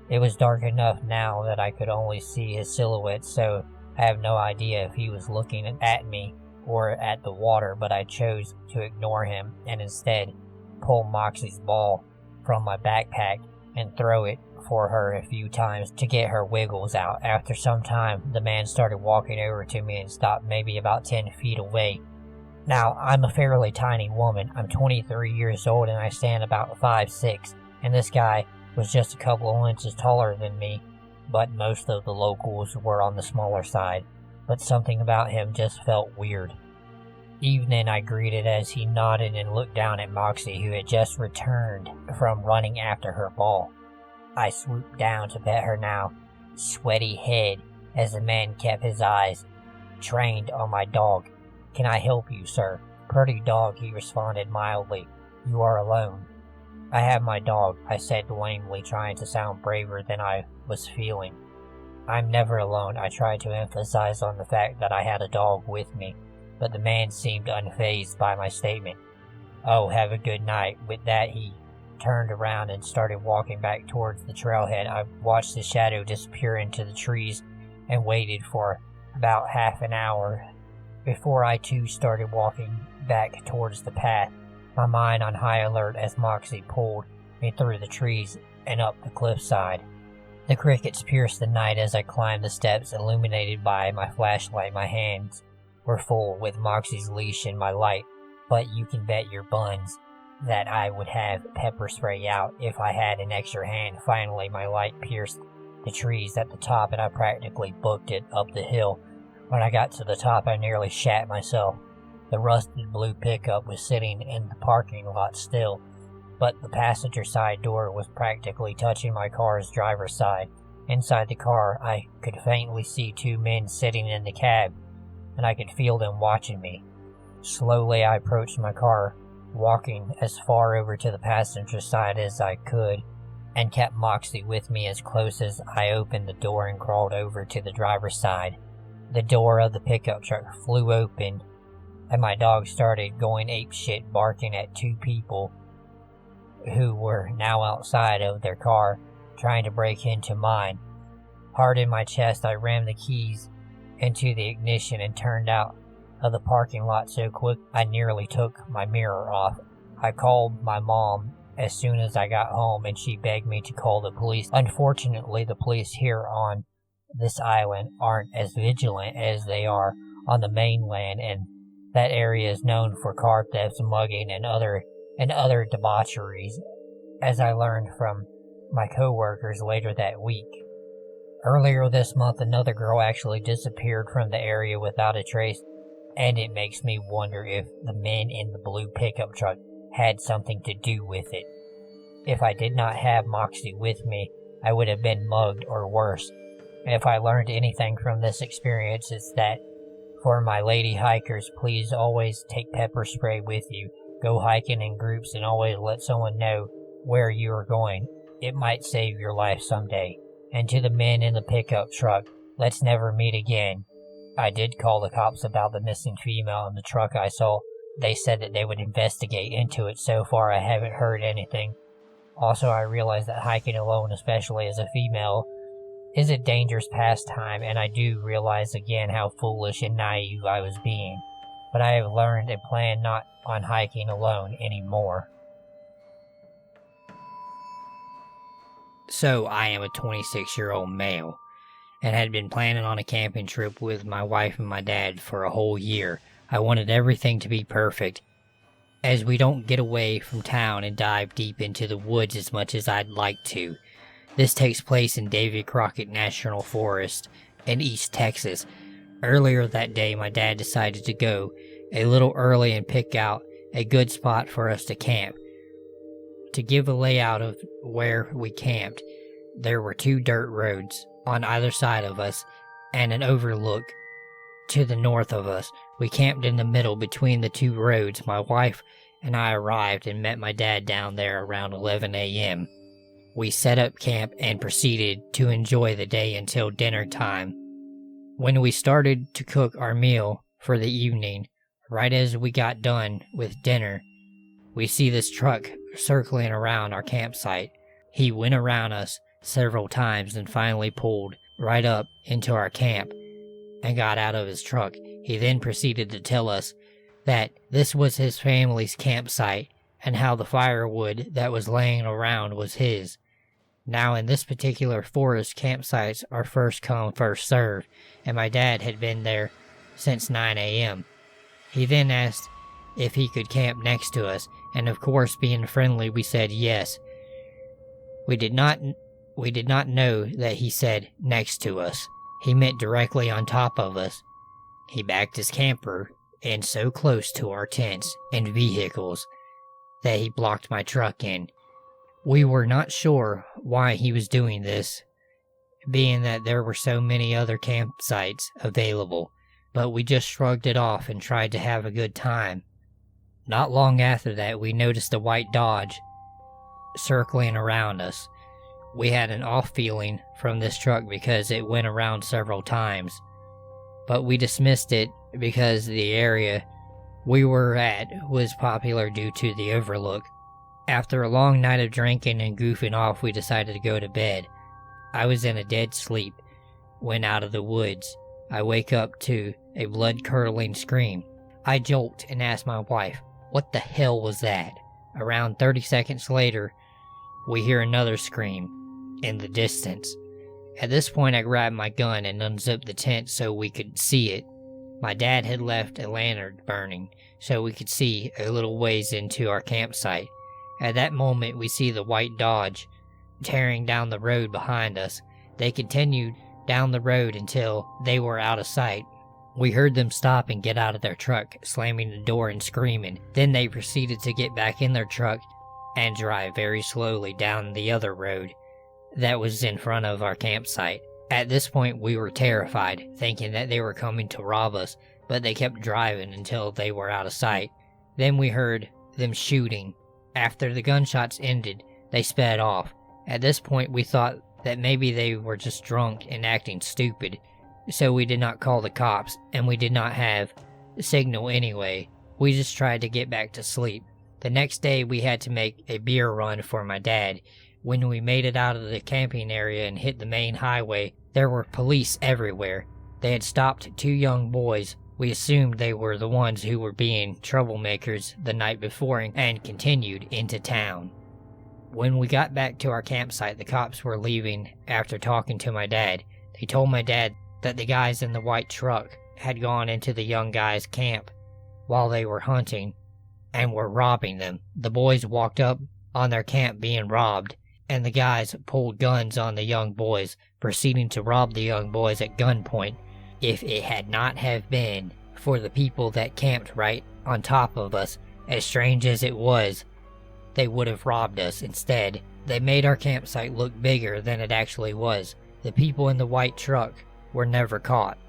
It was dark enough now that I could only see his silhouette, so I have no idea if he was looking at me or at the water, but I chose to ignore him and instead pull Moxie's ball from my backpack and throw it for her a few times to get her wiggles out. After some time, the man started walking over to me and stopped maybe about 10 feet away. Now, I'm a fairly tiny woman. I'm 23 years old and I stand about 5'6", and this guy was just a couple of inches taller than me, but most of the locals were on the smaller side. But something about him just felt weird. Evening, I greeted as he nodded and looked down at Moxie, who had just returned from running after her ball. I swooped down to pet her now sweaty head as the man kept his eyes trained on my dog. "Can I help you, sir?" "Pretty dog," he responded mildly. "You are alone." "I have my dog," I said lamely, trying to sound braver than I was feeling. "I'm never alone." I tried to emphasize on the fact that I had a dog with me, but the man seemed unfazed by my statement. "Oh, have a good night." With that, he turned around and started walking back towards the trailhead. I watched the shadow disappear into the trees and waited for about half an hour before I too started walking back towards the path, my mind on high alert as Moxie pulled me through the trees and up the cliffside. The crickets pierced the night as I climbed the steps, illuminated by my flashlight. My hands were full with Moxie's leash and my light, but you can bet your buns that I would have pepper spray out if I had an extra hand. Finally, my light pierced the trees at the top and I practically booked it up the hill. When I got to the top, I nearly shat myself. The rusted blue pickup was sitting in the parking lot still, but the passenger side door was practically touching my car's driver's side. Inside the car, I could faintly see two men sitting in the cab, and I could feel them watching me. Slowly, I approached my car, walking as far over to the passenger side as I could, and kept Moxie with me as close as I opened the door and crawled over to the driver's side. The door of the pickup truck flew open, and my dog started going apeshit, barking at two people who were now outside of their car, trying to break into mine. Hard in my chest, I rammed the keys into the ignition and turned out of the parking lot so quick I nearly took my mirror off. I called my mom as soon as I got home, and she begged me to call the police. Unfortunately, the police here on this island aren't as vigilant as they are on the mainland, and that area is known for car thefts, mugging, and other debaucheries, as I learned from my co-workers later that week. Earlier this month, another girl actually disappeared from the area without a trace, and it makes me wonder if the men in the blue pickup truck had something to do with it. If I did not have Moxie with me, I would have been mugged or worse. And if I learned anything from this experience, it's that for my lady hikers, please always take pepper spray with you. Go hiking in groups and always let someone know where you are going. It might save your life someday. And to the men in the pickup truck, let's never meet again. I did call the cops about the missing female in the truck I saw. They said that they would investigate into it. So far, I haven't heard anything. Also, I realize that hiking alone, especially as a female, is a dangerous pastime, and I do realize again how foolish and naive I was being. But I have learned and plan not on hiking alone anymore. So, I am a 26-year-old male, and had been planning on a camping trip with my wife and my dad for a whole year. I wanted everything to be perfect, as we don't get away from town and dive deep into the woods as much as I'd like to. This takes place in Davy Crockett National Forest in East Texas. Earlier that day, my dad decided to go a little early and pick out a good spot for us to camp. To give a layout of where we camped, there were two dirt roads on either side of us and an overlook to the north of us. We camped in the middle between the two roads. My wife and I arrived and met my dad down there around 11 a.m. We set up camp and proceeded to enjoy the day until dinner time. When we started to cook our meal for the evening, right as we got done with dinner, we see this truck circling around our campsite. He went around us several times and finally pulled right up into our camp and got out of his truck. He then proceeded to tell us that this was his family's campsite and how the firewood that was laying around was his. Now, in this particular forest, campsites are first come, first served, and my dad had been there since 9 a.m. He then asked if he could camp next to us, and of course, being friendly, we said yes. We did not know that he said next to us. He meant directly on top of us. He backed his camper in so close to our tents and vehicles that he blocked my truck in. We were not sure why he was doing this, being that there were so many other campsites available, but we just shrugged it off and tried to have a good time. Not long after that, we noticed a white Dodge circling around us. We had an off feeling from this truck because it went around several times, but we dismissed it because the area we were at was popular due to the overlook After a long night of drinking and goofing off, we decided to go to bed. I was in a dead sleep when out of the woods, I wake up to a blood-curdling scream. I jolt and ask my wife, "What the hell was that?" Around 30 seconds later, we hear another scream in the distance. At this point, I grabbed my gun and unzipped the tent so we could see it. My dad had left a lantern burning so we could see a little ways into our campsite. At that moment, we see the white Dodge tearing down the road behind us. They continued down the road until they were out of sight. We heard them stop and get out of their truck, slamming the door and screaming. Then they proceeded to get back in their truck and drive very slowly down the other road that was in front of our campsite. At this point, we were terrified, thinking that they were coming to rob us, but they kept driving until they were out of sight. Then we heard them shooting. After the gunshots ended, they sped off. At this point, we thought that maybe they were just drunk and acting stupid, so we did not call the cops, and we did not have a signal anyway. We just tried to get back to sleep. The next day, we had to make a beer run for my dad. When we made it out of the camping area and hit the main highway, there were police everywhere. They had stopped 2 young boys. We assumed they were the ones who were being troublemakers the night before and continued into town. When we got back to our campsite, the cops were leaving after talking to my dad. They told my dad that the guys in the white truck had gone into the young guys' camp while they were hunting and were robbing them. The boys walked up on their camp being robbed, and the guys pulled guns on the young boys, proceeding to rob the young boys at gunpoint. If it had not have been for the people that camped right on top of us, as strange as it was, they would have robbed us. Instead, they made our campsite look bigger than it actually was. The people in the white truck were never caught.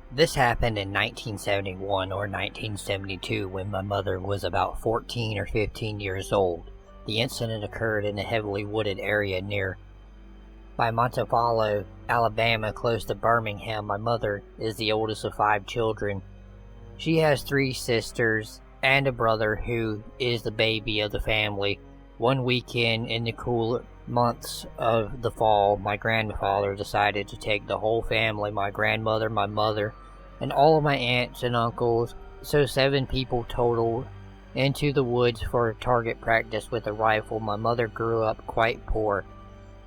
This happened in 1971 or 1972 when my mother was about 14 or 15 years old. The incident occurred in a heavily wooded area near by Montevallo, Alabama, close to Birmingham. My mother is the oldest of 5 children. She has 3 sisters and a brother who is the baby of the family. One weekend in the cool months of the fall, my grandfather decided to take the whole family, my grandmother, my mother, and all of my aunts and uncles, so 7 people total, into the woods for target practice with a rifle. My mother grew up quite poor,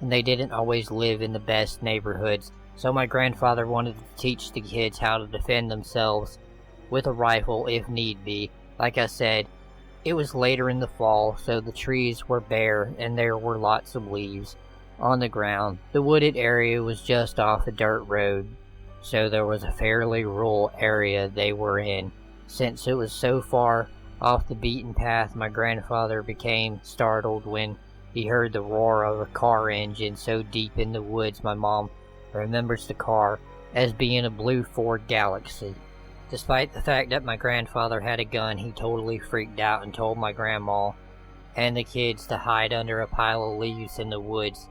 and they didn't always live in the best neighborhoods, so my grandfather wanted to teach the kids how to defend themselves with a rifle if need be. Like I said, it was later in the fall, so the trees were bare and there were lots of leaves on the ground. The wooded area was just off a dirt road, so there was a fairly rural area they were in. Since it was so far off the beaten path, my grandfather became startled when he heard the roar of a car engine so deep in the woods. My mom remembers the car as being a blue Ford Galaxy. Despite the fact that my grandfather had a gun, he totally freaked out and told my grandma and the kids to hide under a pile of leaves in the woods.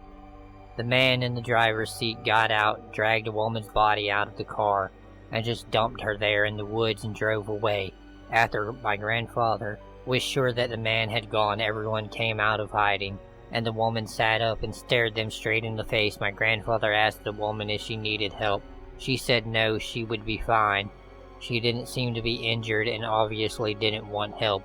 The man in the driver's seat got out, dragged a woman's body out of the car, and just dumped her there in the woods and drove away. After my grandfather was sure that the man had gone, everyone came out of hiding, and the woman sat up and stared them straight in the face. My grandfather asked the woman if she needed help. She said no, she would be fine. She didn't seem to be injured and obviously didn't want help.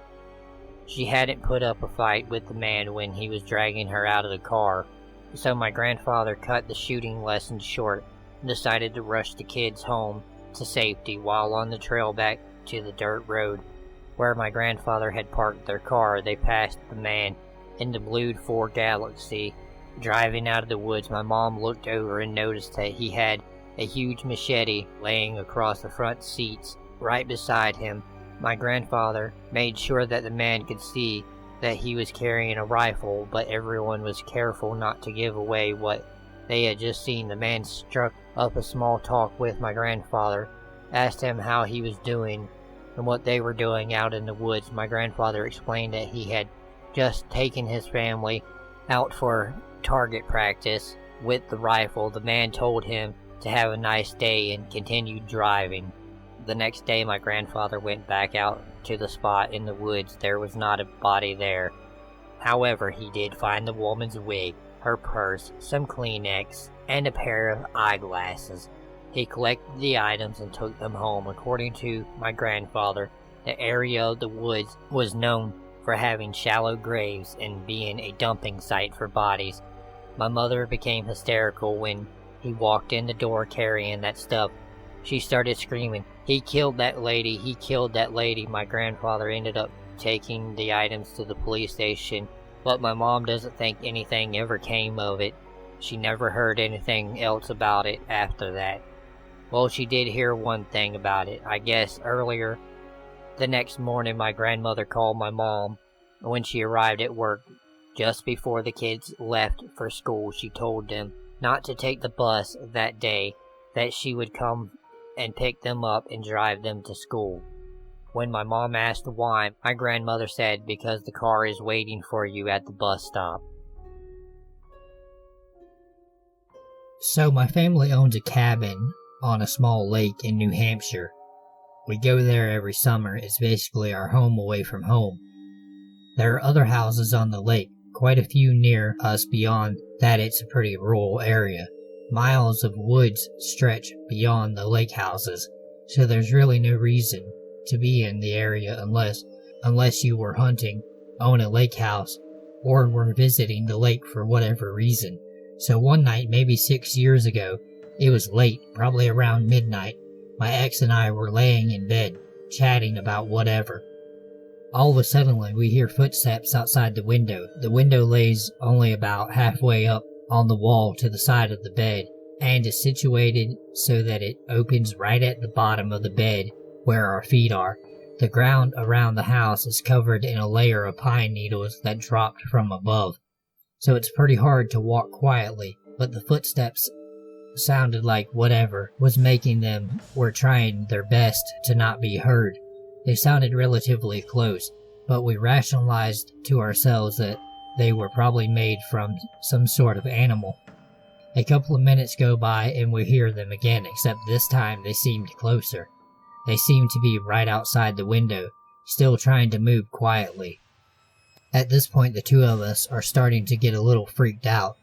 She hadn't put up a fight with the man when he was dragging her out of the car, so my grandfather cut the shooting lesson short and decided to rush the kids home to safety. While on the trail back to the dirt road where my grandfather had parked their car, they passed the man in the blue Ford Galaxy driving out of the woods. My mom looked over and noticed that he had a huge machete laying across the front seats right beside him. My grandfather made sure that the man could see that he was carrying a rifle, but everyone was careful not to give away what they had just seen. The man struck up a small talk with my grandfather, asked him how he was doing and what they were doing out in the woods. My grandfather explained that he had just taken his family out for target practice with the rifle. The man told him to have a nice day and continued driving. The next day, my grandfather went back out to the spot in the woods. There was not a body there. However, he did find the woman's wig, her purse, some Kleenex, and a pair of eyeglasses. He collected the items and took them home. According to my grandfather, the area of the woods was known for having shallow graves and being a dumping site for bodies. My mother became hysterical when he walked in the door carrying that stuff. She started screaming, "He killed that lady, he killed that lady." My grandfather ended up taking the items to the police station, but my mom doesn't think anything ever came of it. She never heard anything else about it after that. Well, she did hear one thing about it. I guess earlier the next morning, my grandmother called my mom. When she arrived at work, just before the kids left for school, she told them not to take the bus that day, that she would come and pick them up and drive them to school. When my mom asked why, my grandmother said, "Because the car is waiting for you at the bus stop." So my family owns a cabin on a small lake in New Hampshire. We go there every summer. It's basically our home away from home. There are other houses on the lake, quite a few near us. Beyond that, it's a pretty rural area. Miles of woods stretch beyond the lake houses, so there's really no reason to be in the area unless you were hunting, own a lake house, or were visiting the lake for whatever reason. So one night, maybe 6 years ago, it was late, probably around midnight, my ex and I were laying in bed, chatting about whatever. All of a sudden, we hear footsteps outside the window. The window lays only about halfway up on the wall to the side of the bed, and is situated so that it opens right at the bottom of the bed where our feet are. The ground around the house is covered in a layer of pine needles that dropped from above, so it's pretty hard to walk quietly, but the footsteps sounded like whatever was making them were trying their best to not be heard. They sounded relatively close, but we rationalized to ourselves that they were probably made from some sort of animal. A couple of minutes go by and we hear them again, except this time they seemed closer. They seemed to be right outside the window, still trying to move quietly. At this point, the two of us are starting to get a little freaked out.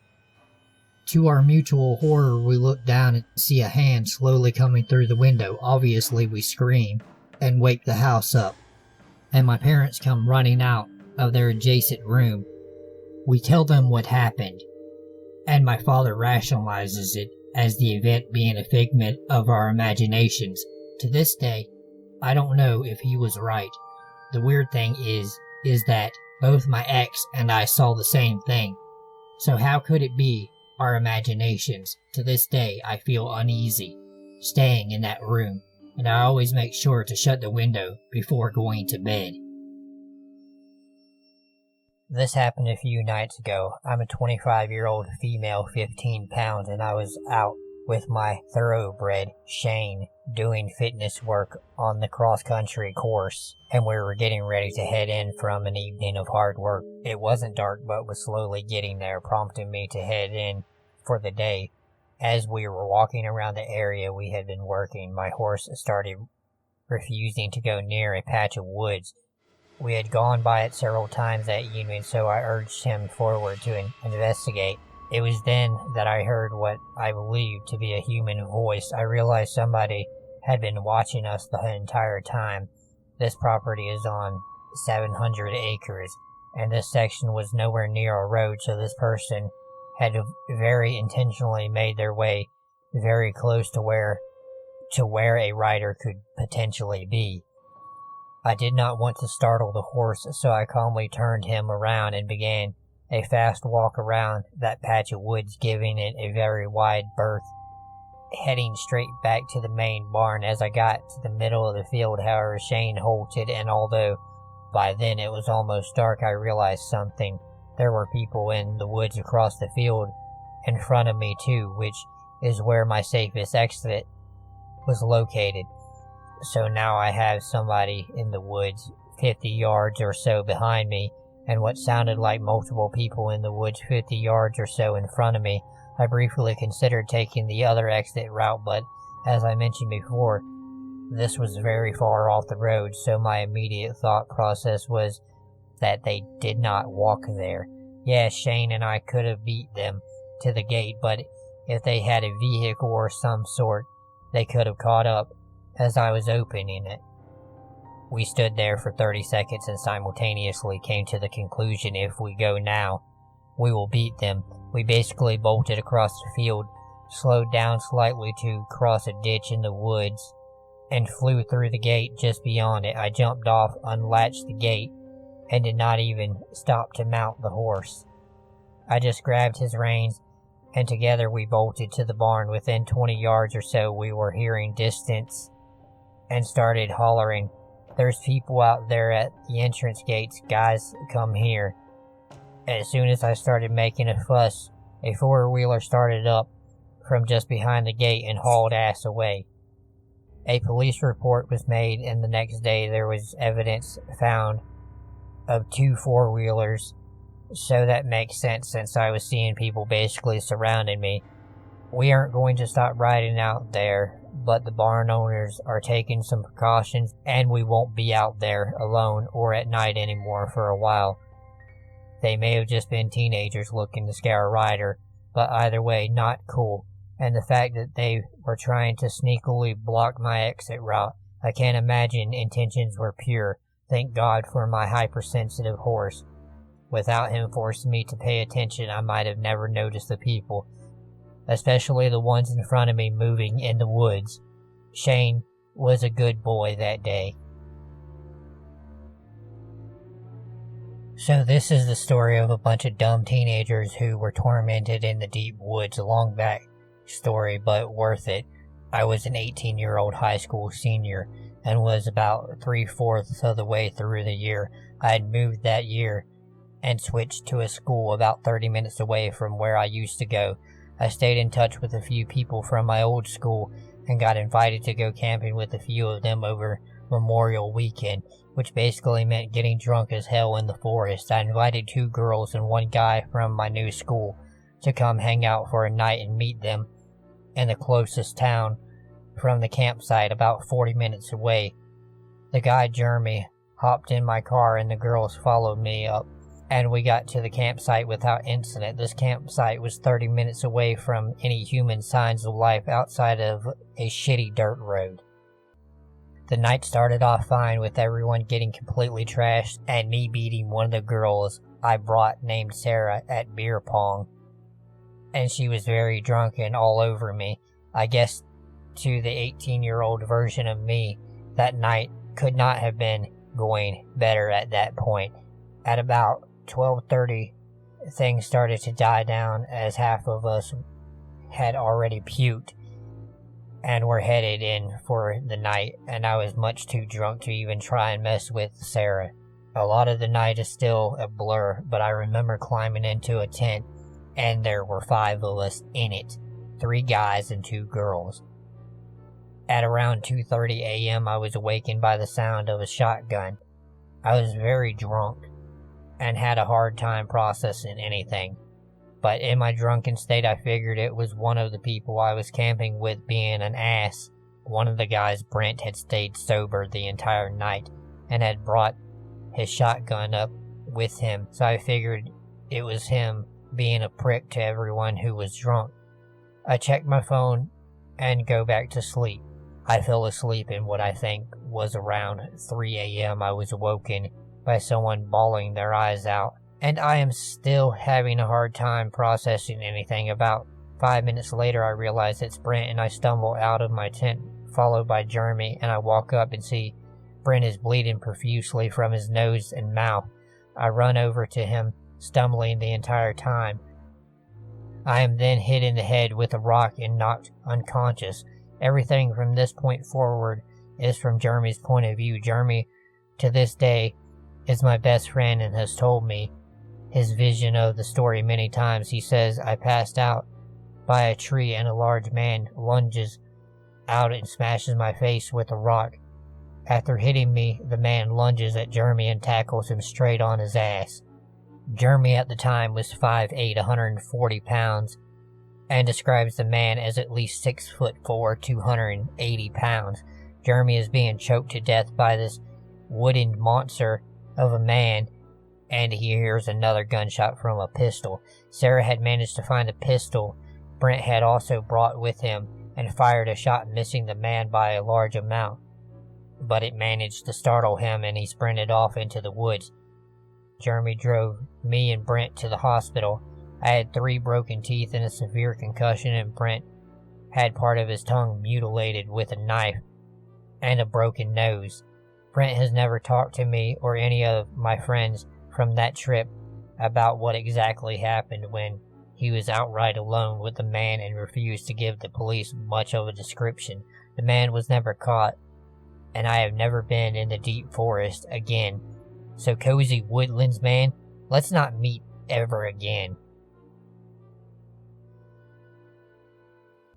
To our mutual horror, we look down and see a hand slowly coming through the window. Obviously, we scream and wake the house up, and my parents come running out of their adjacent room. We tell them what happened, and my father rationalizes it as the event being a figment of our imaginations. To this day, I don't know if he was right. The weird thing is that both my ex and I saw the same thing. So how could it be our imaginations? To this day, I feel uneasy staying in that room, and I always make sure to shut the window before going to bed. This happened a few nights ago. I'm a 25-year-old female, 15 pounds, and I was out with my thoroughbred, Shane, doing fitness work on the cross-country course, and we were getting ready to head in from an evening of hard work. It wasn't dark, but was slowly getting there, prompting me to head in for the day. As we were walking around the area we had been working, my horse started refusing to go near a patch of woods. We had gone by it several times that evening, so I urged him forward to investigate. It was then that I heard what I believed to be a human voice. I realized somebody had been watching us the entire time. This property is on 700 acres, and this section was nowhere near a road, so this person had very intentionally made their way very close to where a rider could potentially be. I did not want to startle the horse, so I calmly turned him around and began a fast walk around that patch of woods, giving it a very wide berth, heading straight back to the main barn. As I got to the middle of the field, however, Shane halted, and although by then it was almost dark, I realized something. There were people in the woods across the field in front of me too, which is where my safest exit was located. So now I have somebody in the woods 50 yards or so behind me, and what sounded like multiple people in the woods 50 yards or so in front of me. I briefly considered taking the other exit route, but as I mentioned before, This was very far off the road, so my immediate thought process was that they did not walk there. Yeah, Shane and I could have beat them to the gate, but if they had a vehicle or some sort, they could have caught up as I was opening it. We stood there for 30 seconds and simultaneously came to the conclusion, if we go now, we will beat them. We basically bolted across the field, slowed down slightly to cross a ditch in the woods, and flew through the gate just beyond it. I jumped off, unlatched the gate, and did not even stop to mount the horse. I just grabbed his reins, and together we bolted to the barn. Within 20 yards or so, we were hearing distance and started hollering, "There's people out there at the entrance gates, guys, come here." As soon as I started making a fuss, a four-wheeler started up from just behind the gate and hauled ass away. A police report was made, and the next day there was evidence found of 2 four-wheelers, so that makes sense since I was seeing people basically surrounding me. We aren't going to stop riding out there, but the barn owners are taking some precautions, and we won't be out there alone or at night anymore for a while. They may have just been teenagers looking to scare a rider, but either way, not cool. And the fact that they were trying to sneakily block my exit route, I can't imagine intentions were pure. Thank God for my hypersensitive horse. Without him forcing me to pay attention, I might have never noticed the people, especially the ones in front of me moving in the woods. Shane was a good boy that day. So this is the story of a bunch of dumb teenagers who were tormented in the deep woods. A long back story, but worth it. I was an 18-year-old high school senior and was about 3/4 of the way through the year. I had moved that year and switched to a school about 30 minutes away from where I used to go. I stayed in touch with a few people from my old school and got invited to go camping with a few of them over Memorial Weekend, which basically meant getting drunk as hell in the forest. I invited 2 girls and 1 guy from my new school to come hang out for a night and meet them in the closest town from the campsite, about 40 minutes away. The guy, Jeremy, hopped in my car and the girls followed me up, and we got to the campsite without incident. This campsite was 30 minutes away from any human signs of life outside of a shitty dirt road. The night started off fine with everyone getting completely trashed and me beating one of the girls I brought named Sarah at beer pong. And she was very drunk and all over me. I guess to the 18-year-old version of me, that night could not have been going better at that point. At about 12:30, things started to die down as half of us had already puked and were headed in for the night, and I was much too drunk to even try and mess with Sarah. A lot of the night is still a blur, but I remember climbing into a tent, and there were 5 of us in it, 3 guys and 2 girls. At around 2:30 a.m., I was awakened by the sound of a shotgun. I was very drunk and had a hard time processing anything. But in my drunken state, I figured it was one of the people I was camping with being an ass. One of the guys, Brent, had stayed sober the entire night and had brought his shotgun up with him, so I figured it was him being a prick to everyone who was drunk. I checked my phone and go back to sleep. I fell asleep in what I think was around 3 a.m. I was awoken by someone bawling their eyes out, and I am still having a hard time processing anything. About 5 minutes later, I realize it's Brent, and I stumble out of my tent, followed by Jeremy, and I walk up and see Brent is bleeding profusely from his nose and mouth. I run over to him, stumbling the entire time. I am then hit in the head with a rock and knocked unconscious. Everything from this point forward is from Jeremy's point of view. Jeremy, to this day, is my best friend and has told me his vision of the story many times. He says I passed out by a tree and a large man lunges out and smashes my face with a rock. After hitting me, the man lunges at Jeremy and tackles him straight on his ass. Jeremy at the time was 5'8", 140 pounds, and describes the man as at least 6'4", 280 pounds. Jeremy is being choked to death by this wooden monster of a man, and he hears another gunshot from a pistol. Sarah had managed to find a pistol Brent had also brought with him and fired a shot, missing the man by a large amount. But it managed to startle him and he sprinted off into the woods. Jeremy drove me and Brent to the hospital. I had 3 broken teeth and a severe concussion, and Brent had part of his tongue mutilated with a knife and a broken nose. Brent has never talked to me or any of my friends from that trip about what exactly happened when he was outright alone with the man and refused to give the police much of a description. The man was never caught, and I have never been in the deep forest again. So cozy woodlands, man, let's not meet ever again.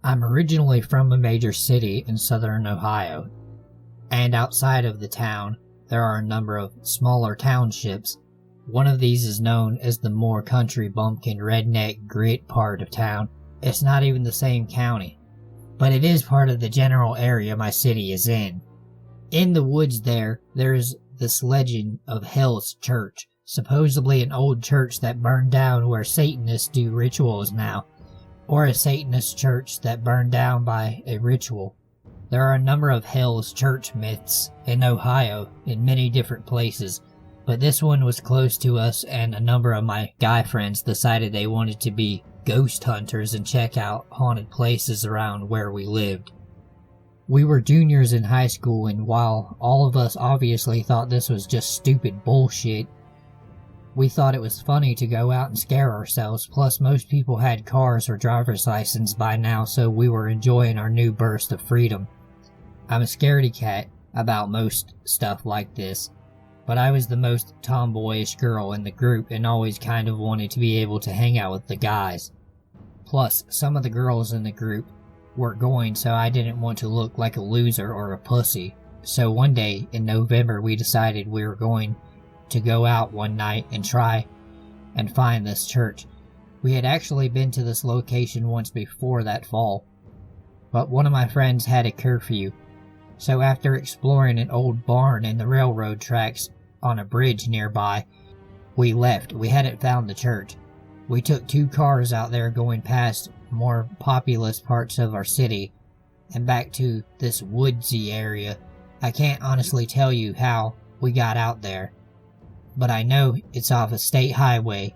I'm originally from a major city in southern Ohio, and outside of the town, there are a number of smaller townships. One of these is known as the more country bumpkin redneck grit part of town. It's not even the same county, but it is part of the general area my city is in. In the woods there's this legend of Hell's Church, supposedly an old church that burned down where Satanists do rituals now, or a Satanist church that burned down by a ritual. There are a number of Hell's Church myths in Ohio in many different places, but this one was close to us, and a number of my guy friends decided they wanted to be ghost hunters and check out haunted places around where we lived. We were juniors in high school, and while all of us obviously thought this was just stupid bullshit, we thought it was funny to go out and scare ourselves. Plus, most people had cars or driver's license by now, so we were enjoying our new burst of freedom. I'm a scaredy cat about most stuff like this, but I was the most tomboyish girl in the group and always kind of wanted to be able to hang out with the guys. Plus, some of the girls in the group were going, so I didn't want to look like a loser or a pussy. So one day in November, we decided we were going to go out one night and try and find this church. We had actually been to this location once before that fall, but one of my friends had a curfew. So after exploring an old barn and the railroad tracks on a bridge nearby, we left. We hadn't found the church. We took 2 cars out there going past more populous parts of our city and back to this woodsy area. I can't honestly tell you how we got out there, but I know it's off a state highway,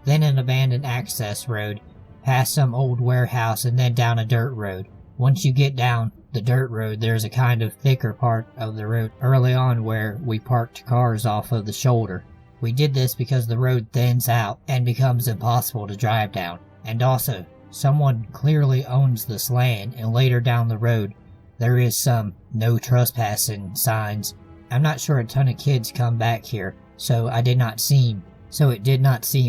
then an abandoned access road, past some old warehouse, and then down a dirt road. Once you get down the dirt road, there's a kind of thicker part of the road early on where we parked cars off of the shoulder. We did this because the road thins out and becomes impossible to drive down. And also, someone clearly owns this land, and later down the road, there is some no trespassing signs. I'm not sure a ton of kids come back here, so it did not seem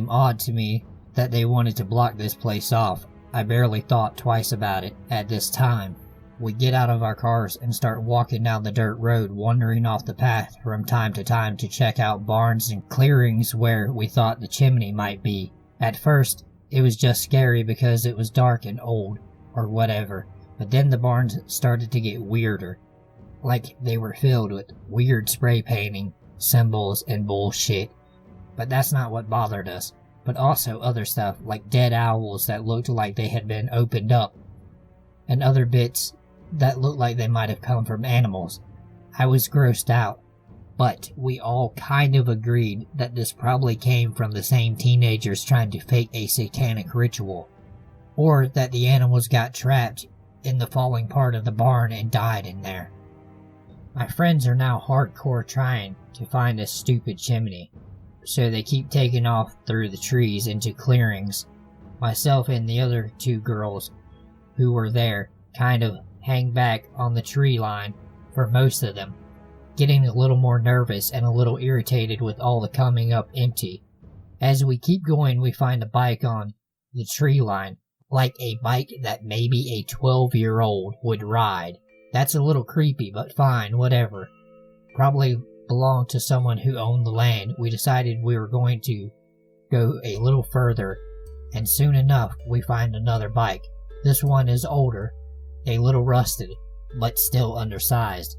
odd to me that they wanted to block this place off. I barely thought twice about it at this time. We get out of our cars and start walking down the dirt road, wandering off the path from time to time to check out barns and clearings where we thought the chimney might be. At first, it was just scary because it was dark and old, or whatever, but then the barns started to get weirder. Like they were filled with weird spray painting, symbols, and bullshit. But that's not what bothered us, but also other stuff like dead owls that looked like they had been opened up, and other bits that looked like they might have come from animals. I was grossed out, but we all kind of agreed that this probably came from the same teenagers trying to fake a satanic ritual, or that the animals got trapped in the falling part of the barn and died in there. My friends are now hardcore trying to find this stupid chimney, so they keep taking off through the trees into clearings. Myself and the other 2 girls who were there kind of hang back on the tree line for most of them, getting a little more nervous and a little irritated with all the coming up empty. As we keep going, we find a bike on the tree line, like a bike that maybe a 12-year-old would ride. That's a little creepy, but fine, whatever. Probably belonged to someone who owned the land. We decided we were going to go a little further, and soon enough we find another bike. This one is older, a little rusted, but still undersized.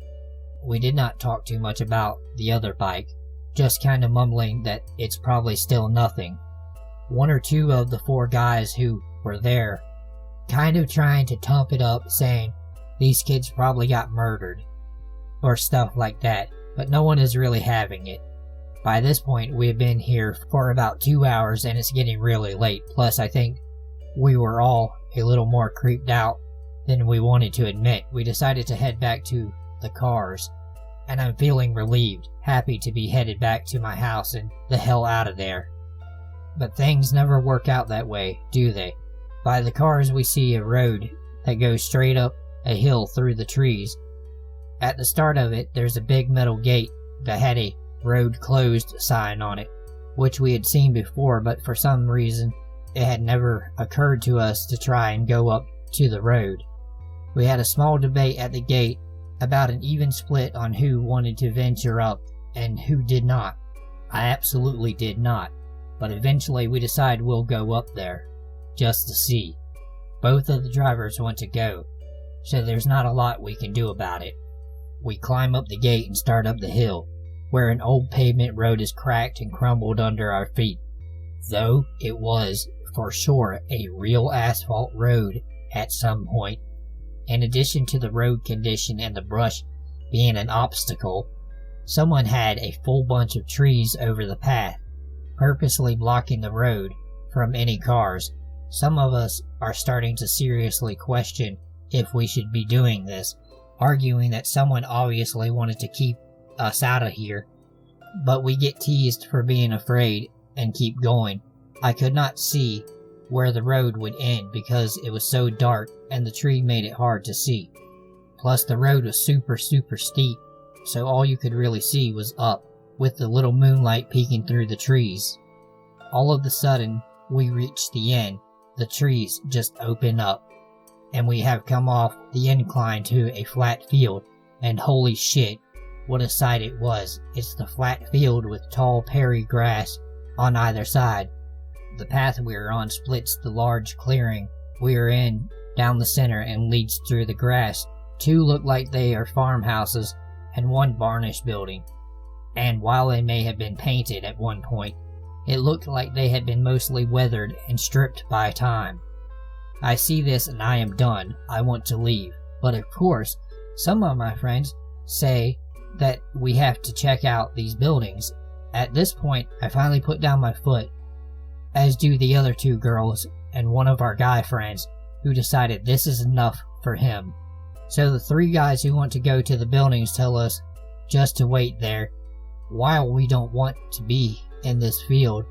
We did not talk too much about the other bike, just kind of mumbling that it's probably still nothing. One or two of the four guys who were there kind of trying to tump it up, saying these kids probably got murdered or stuff like that, but no one is really having it. By this point, we have been here for about 2 hours and it's getting really late. Plus, I think we were all a little more creeped out than we wanted to admit. We decided to head back to the cars, and I'm feeling relieved, happy to be headed back to my house and the hell out of there. But things never work out that way, do they? By the cars, we see a road that goes straight up a hill through the trees. At the start of it, there's a big metal gate that had a road closed sign on it, which we had seen before, but for some reason it had never occurred to us to try and go up to the road. We had a small debate at the gate about an even split on who wanted to venture up and who did not. I absolutely did not, but eventually we decided we'll go up there, just to see. Both of the drivers want to go, so there's not a lot we can do about it. We climb up the gate and start up the hill, where an old pavement road is cracked and crumbled under our feet, though it was, for sure, a real asphalt road at some point. In addition to the road condition and the brush being an obstacle, someone had a full bunch of trees over the path, purposely blocking the road from any cars. Some of us are starting to seriously question if we should be doing this, arguing that someone obviously wanted to keep us out of here, but we get teased for being afraid and keep going. I could not see where the road would end because it was so dark and the tree made it hard to see. Plus the road was super steep, so all you could really see was up, with the little moonlight peeking through the trees. All of a sudden, we reach the end. The trees just open up, and we have come off the incline to a flat field, and holy shit, what a sight it was. It's the flat field with tall prairie grass on either side. The path we are on splits the large clearing we are in down the center and leads through the grass. Two look like they are farmhouses and one varnish building, and while they may have been painted at one point, it looked like they had been mostly weathered and stripped by time. I see this and I am done. I want to leave. But of course, some of my friends say that we have to check out these buildings. At this point, I finally put down my foot, as do the other two girls and one of our guy friends, who decided this is enough for him. So the three guys who want to go to the buildings tell us just to wait there. While we don't want to be in this field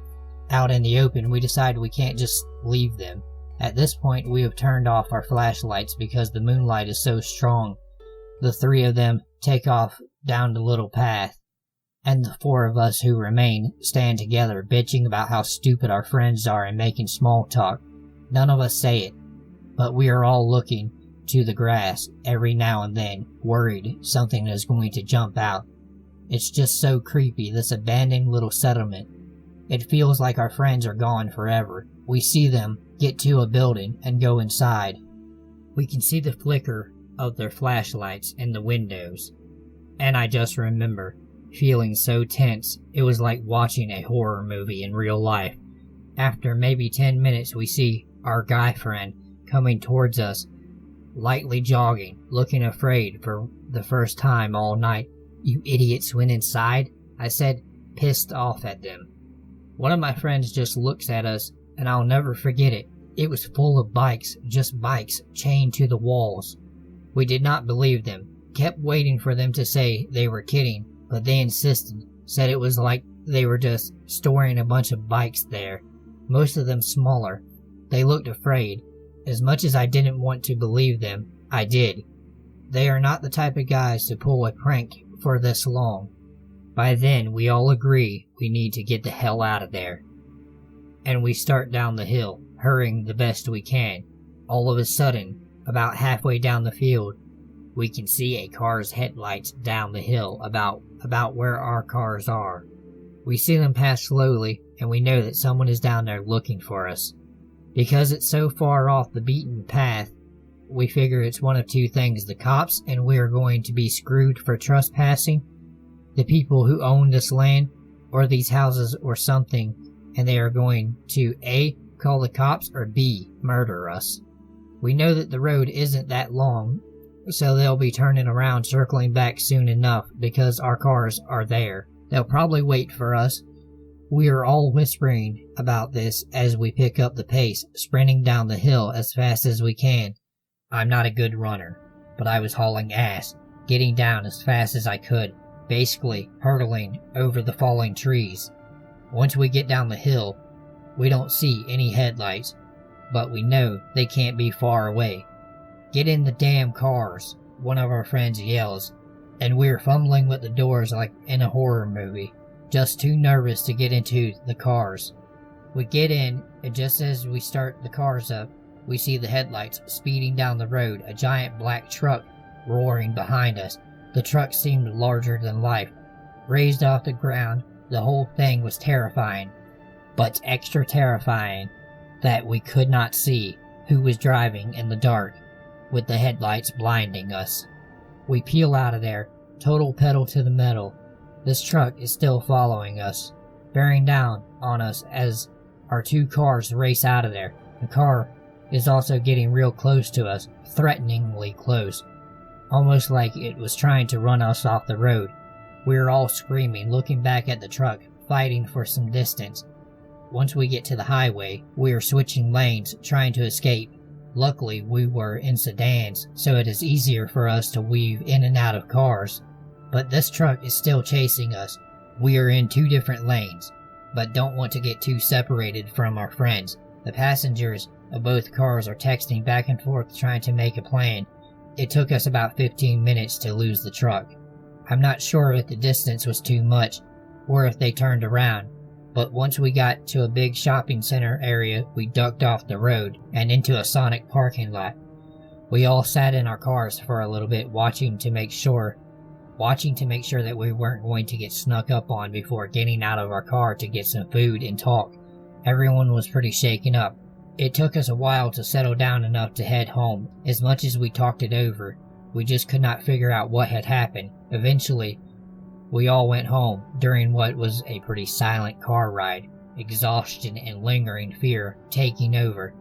out in the open, we decide we can't just leave them. At this point, we have turned off our flashlights because the moonlight is so strong. The three of them take off down the little path, and the four of us who remain stand together, bitching about how stupid our friends are and making small talk. None of us say it, but we are all looking to the grass every now and then, worried something is going to jump out. It's just so creepy, this abandoned little settlement. It feels like our friends are gone forever. We see them get to a building and go inside. We can see the flicker of their flashlights in the windows, and I just remember feeling so tense it was like watching a horror movie in real life. After maybe 10 minutes, we see our guy friend coming towards us, lightly jogging, looking afraid for the first time all night. "You idiots went inside?" I said, pissed off at them. One of my friends just looks at us, and I'll never forget it. It was full of bikes, just bikes, chained to the walls. We did not believe them, kept waiting for them to say they were kidding, but they insisted, said it was like they were just storing a bunch of bikes there, most of them smaller. They looked afraid. As much as I didn't want to believe them, I did. They are not the type of guys to pull a prank for this long. By then, we all agree we need to get the hell out of there. And we start down the hill, hurrying the best we can. All of a sudden, about halfway down the field, we can see a car's headlights down the hill about where our cars are. We see them pass slowly, and we know that someone is down there looking for us. Because it's so far off the beaten path, we figure it's one of two things: the cops, and we are going to be screwed for trespassing, the people who own this land or these houses or something, and they are going to A, call the cops, or B, murder us. We know that the road isn't that long, so they'll be turning around, circling back soon enough because our cars are there. They'll probably wait for us. We are all whispering about this as we pick up the pace, sprinting down the hill as fast as we can. I'm not a good runner, but I was hauling ass, getting down as fast as I could, basically hurtling over the falling trees. Once we get down the hill, we don't see any headlights, but we know they can't be far away. "Get in the damn cars," one of our friends yells, and we're fumbling with the doors like in a horror movie, just too nervous to get into the cars. We get in, and just as we start the cars up, we see the headlights speeding down the road, a giant black truck roaring behind us. The truck seemed larger than life. Raised off the ground, the whole thing was terrifying, but extra terrifying that we could not see who was driving in the dark, with the headlights blinding us. We peel out of there, total pedal to the metal. This truck is still following us, bearing down on us as our two cars race out of there. The car is also getting real close to us, threateningly close, almost like it was trying to run us off the road. We are all screaming, looking back at the truck, fighting for some distance. Once we get to the highway, we are switching lanes, trying to escape. Luckily, we were in sedans, so it is easier for us to weave in and out of cars. But this truck is still chasing us. We are in two different lanes, but don't want to get too separated from our friends. The passengers of both cars are texting back and forth, trying to make a plan. It took us about 15 minutes to lose the truck. I'm not sure if the distance was too much, or if they turned around, but once we got to a big shopping center area, we ducked off the road and into a Sonic parking lot. We all sat in our cars for a little bit, watching to make sure that we weren't going to get snuck up on before getting out of our car to get some food and talk. Everyone was pretty shaken up. It took us a while to settle down enough to head home. As much as we talked it over, we just could not figure out what had happened. Eventually, we all went home during what was a pretty silent car ride, exhaustion and lingering fear taking over.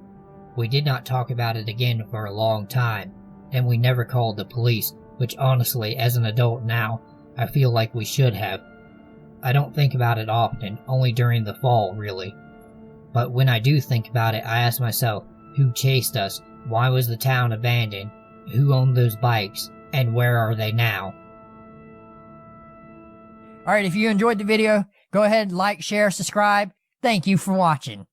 We did not talk about it again for a long time, and we never called the police, which honestly, as an adult now, I feel like we should have. I don't think about it often, only during the fall, really. But when I do think about it, I ask myself, who chased us? Why was the town abandoned? Who owned those bikes? And where are they now? Alright, if you enjoyed the video, go ahead, like, share, subscribe. Thank you for watching.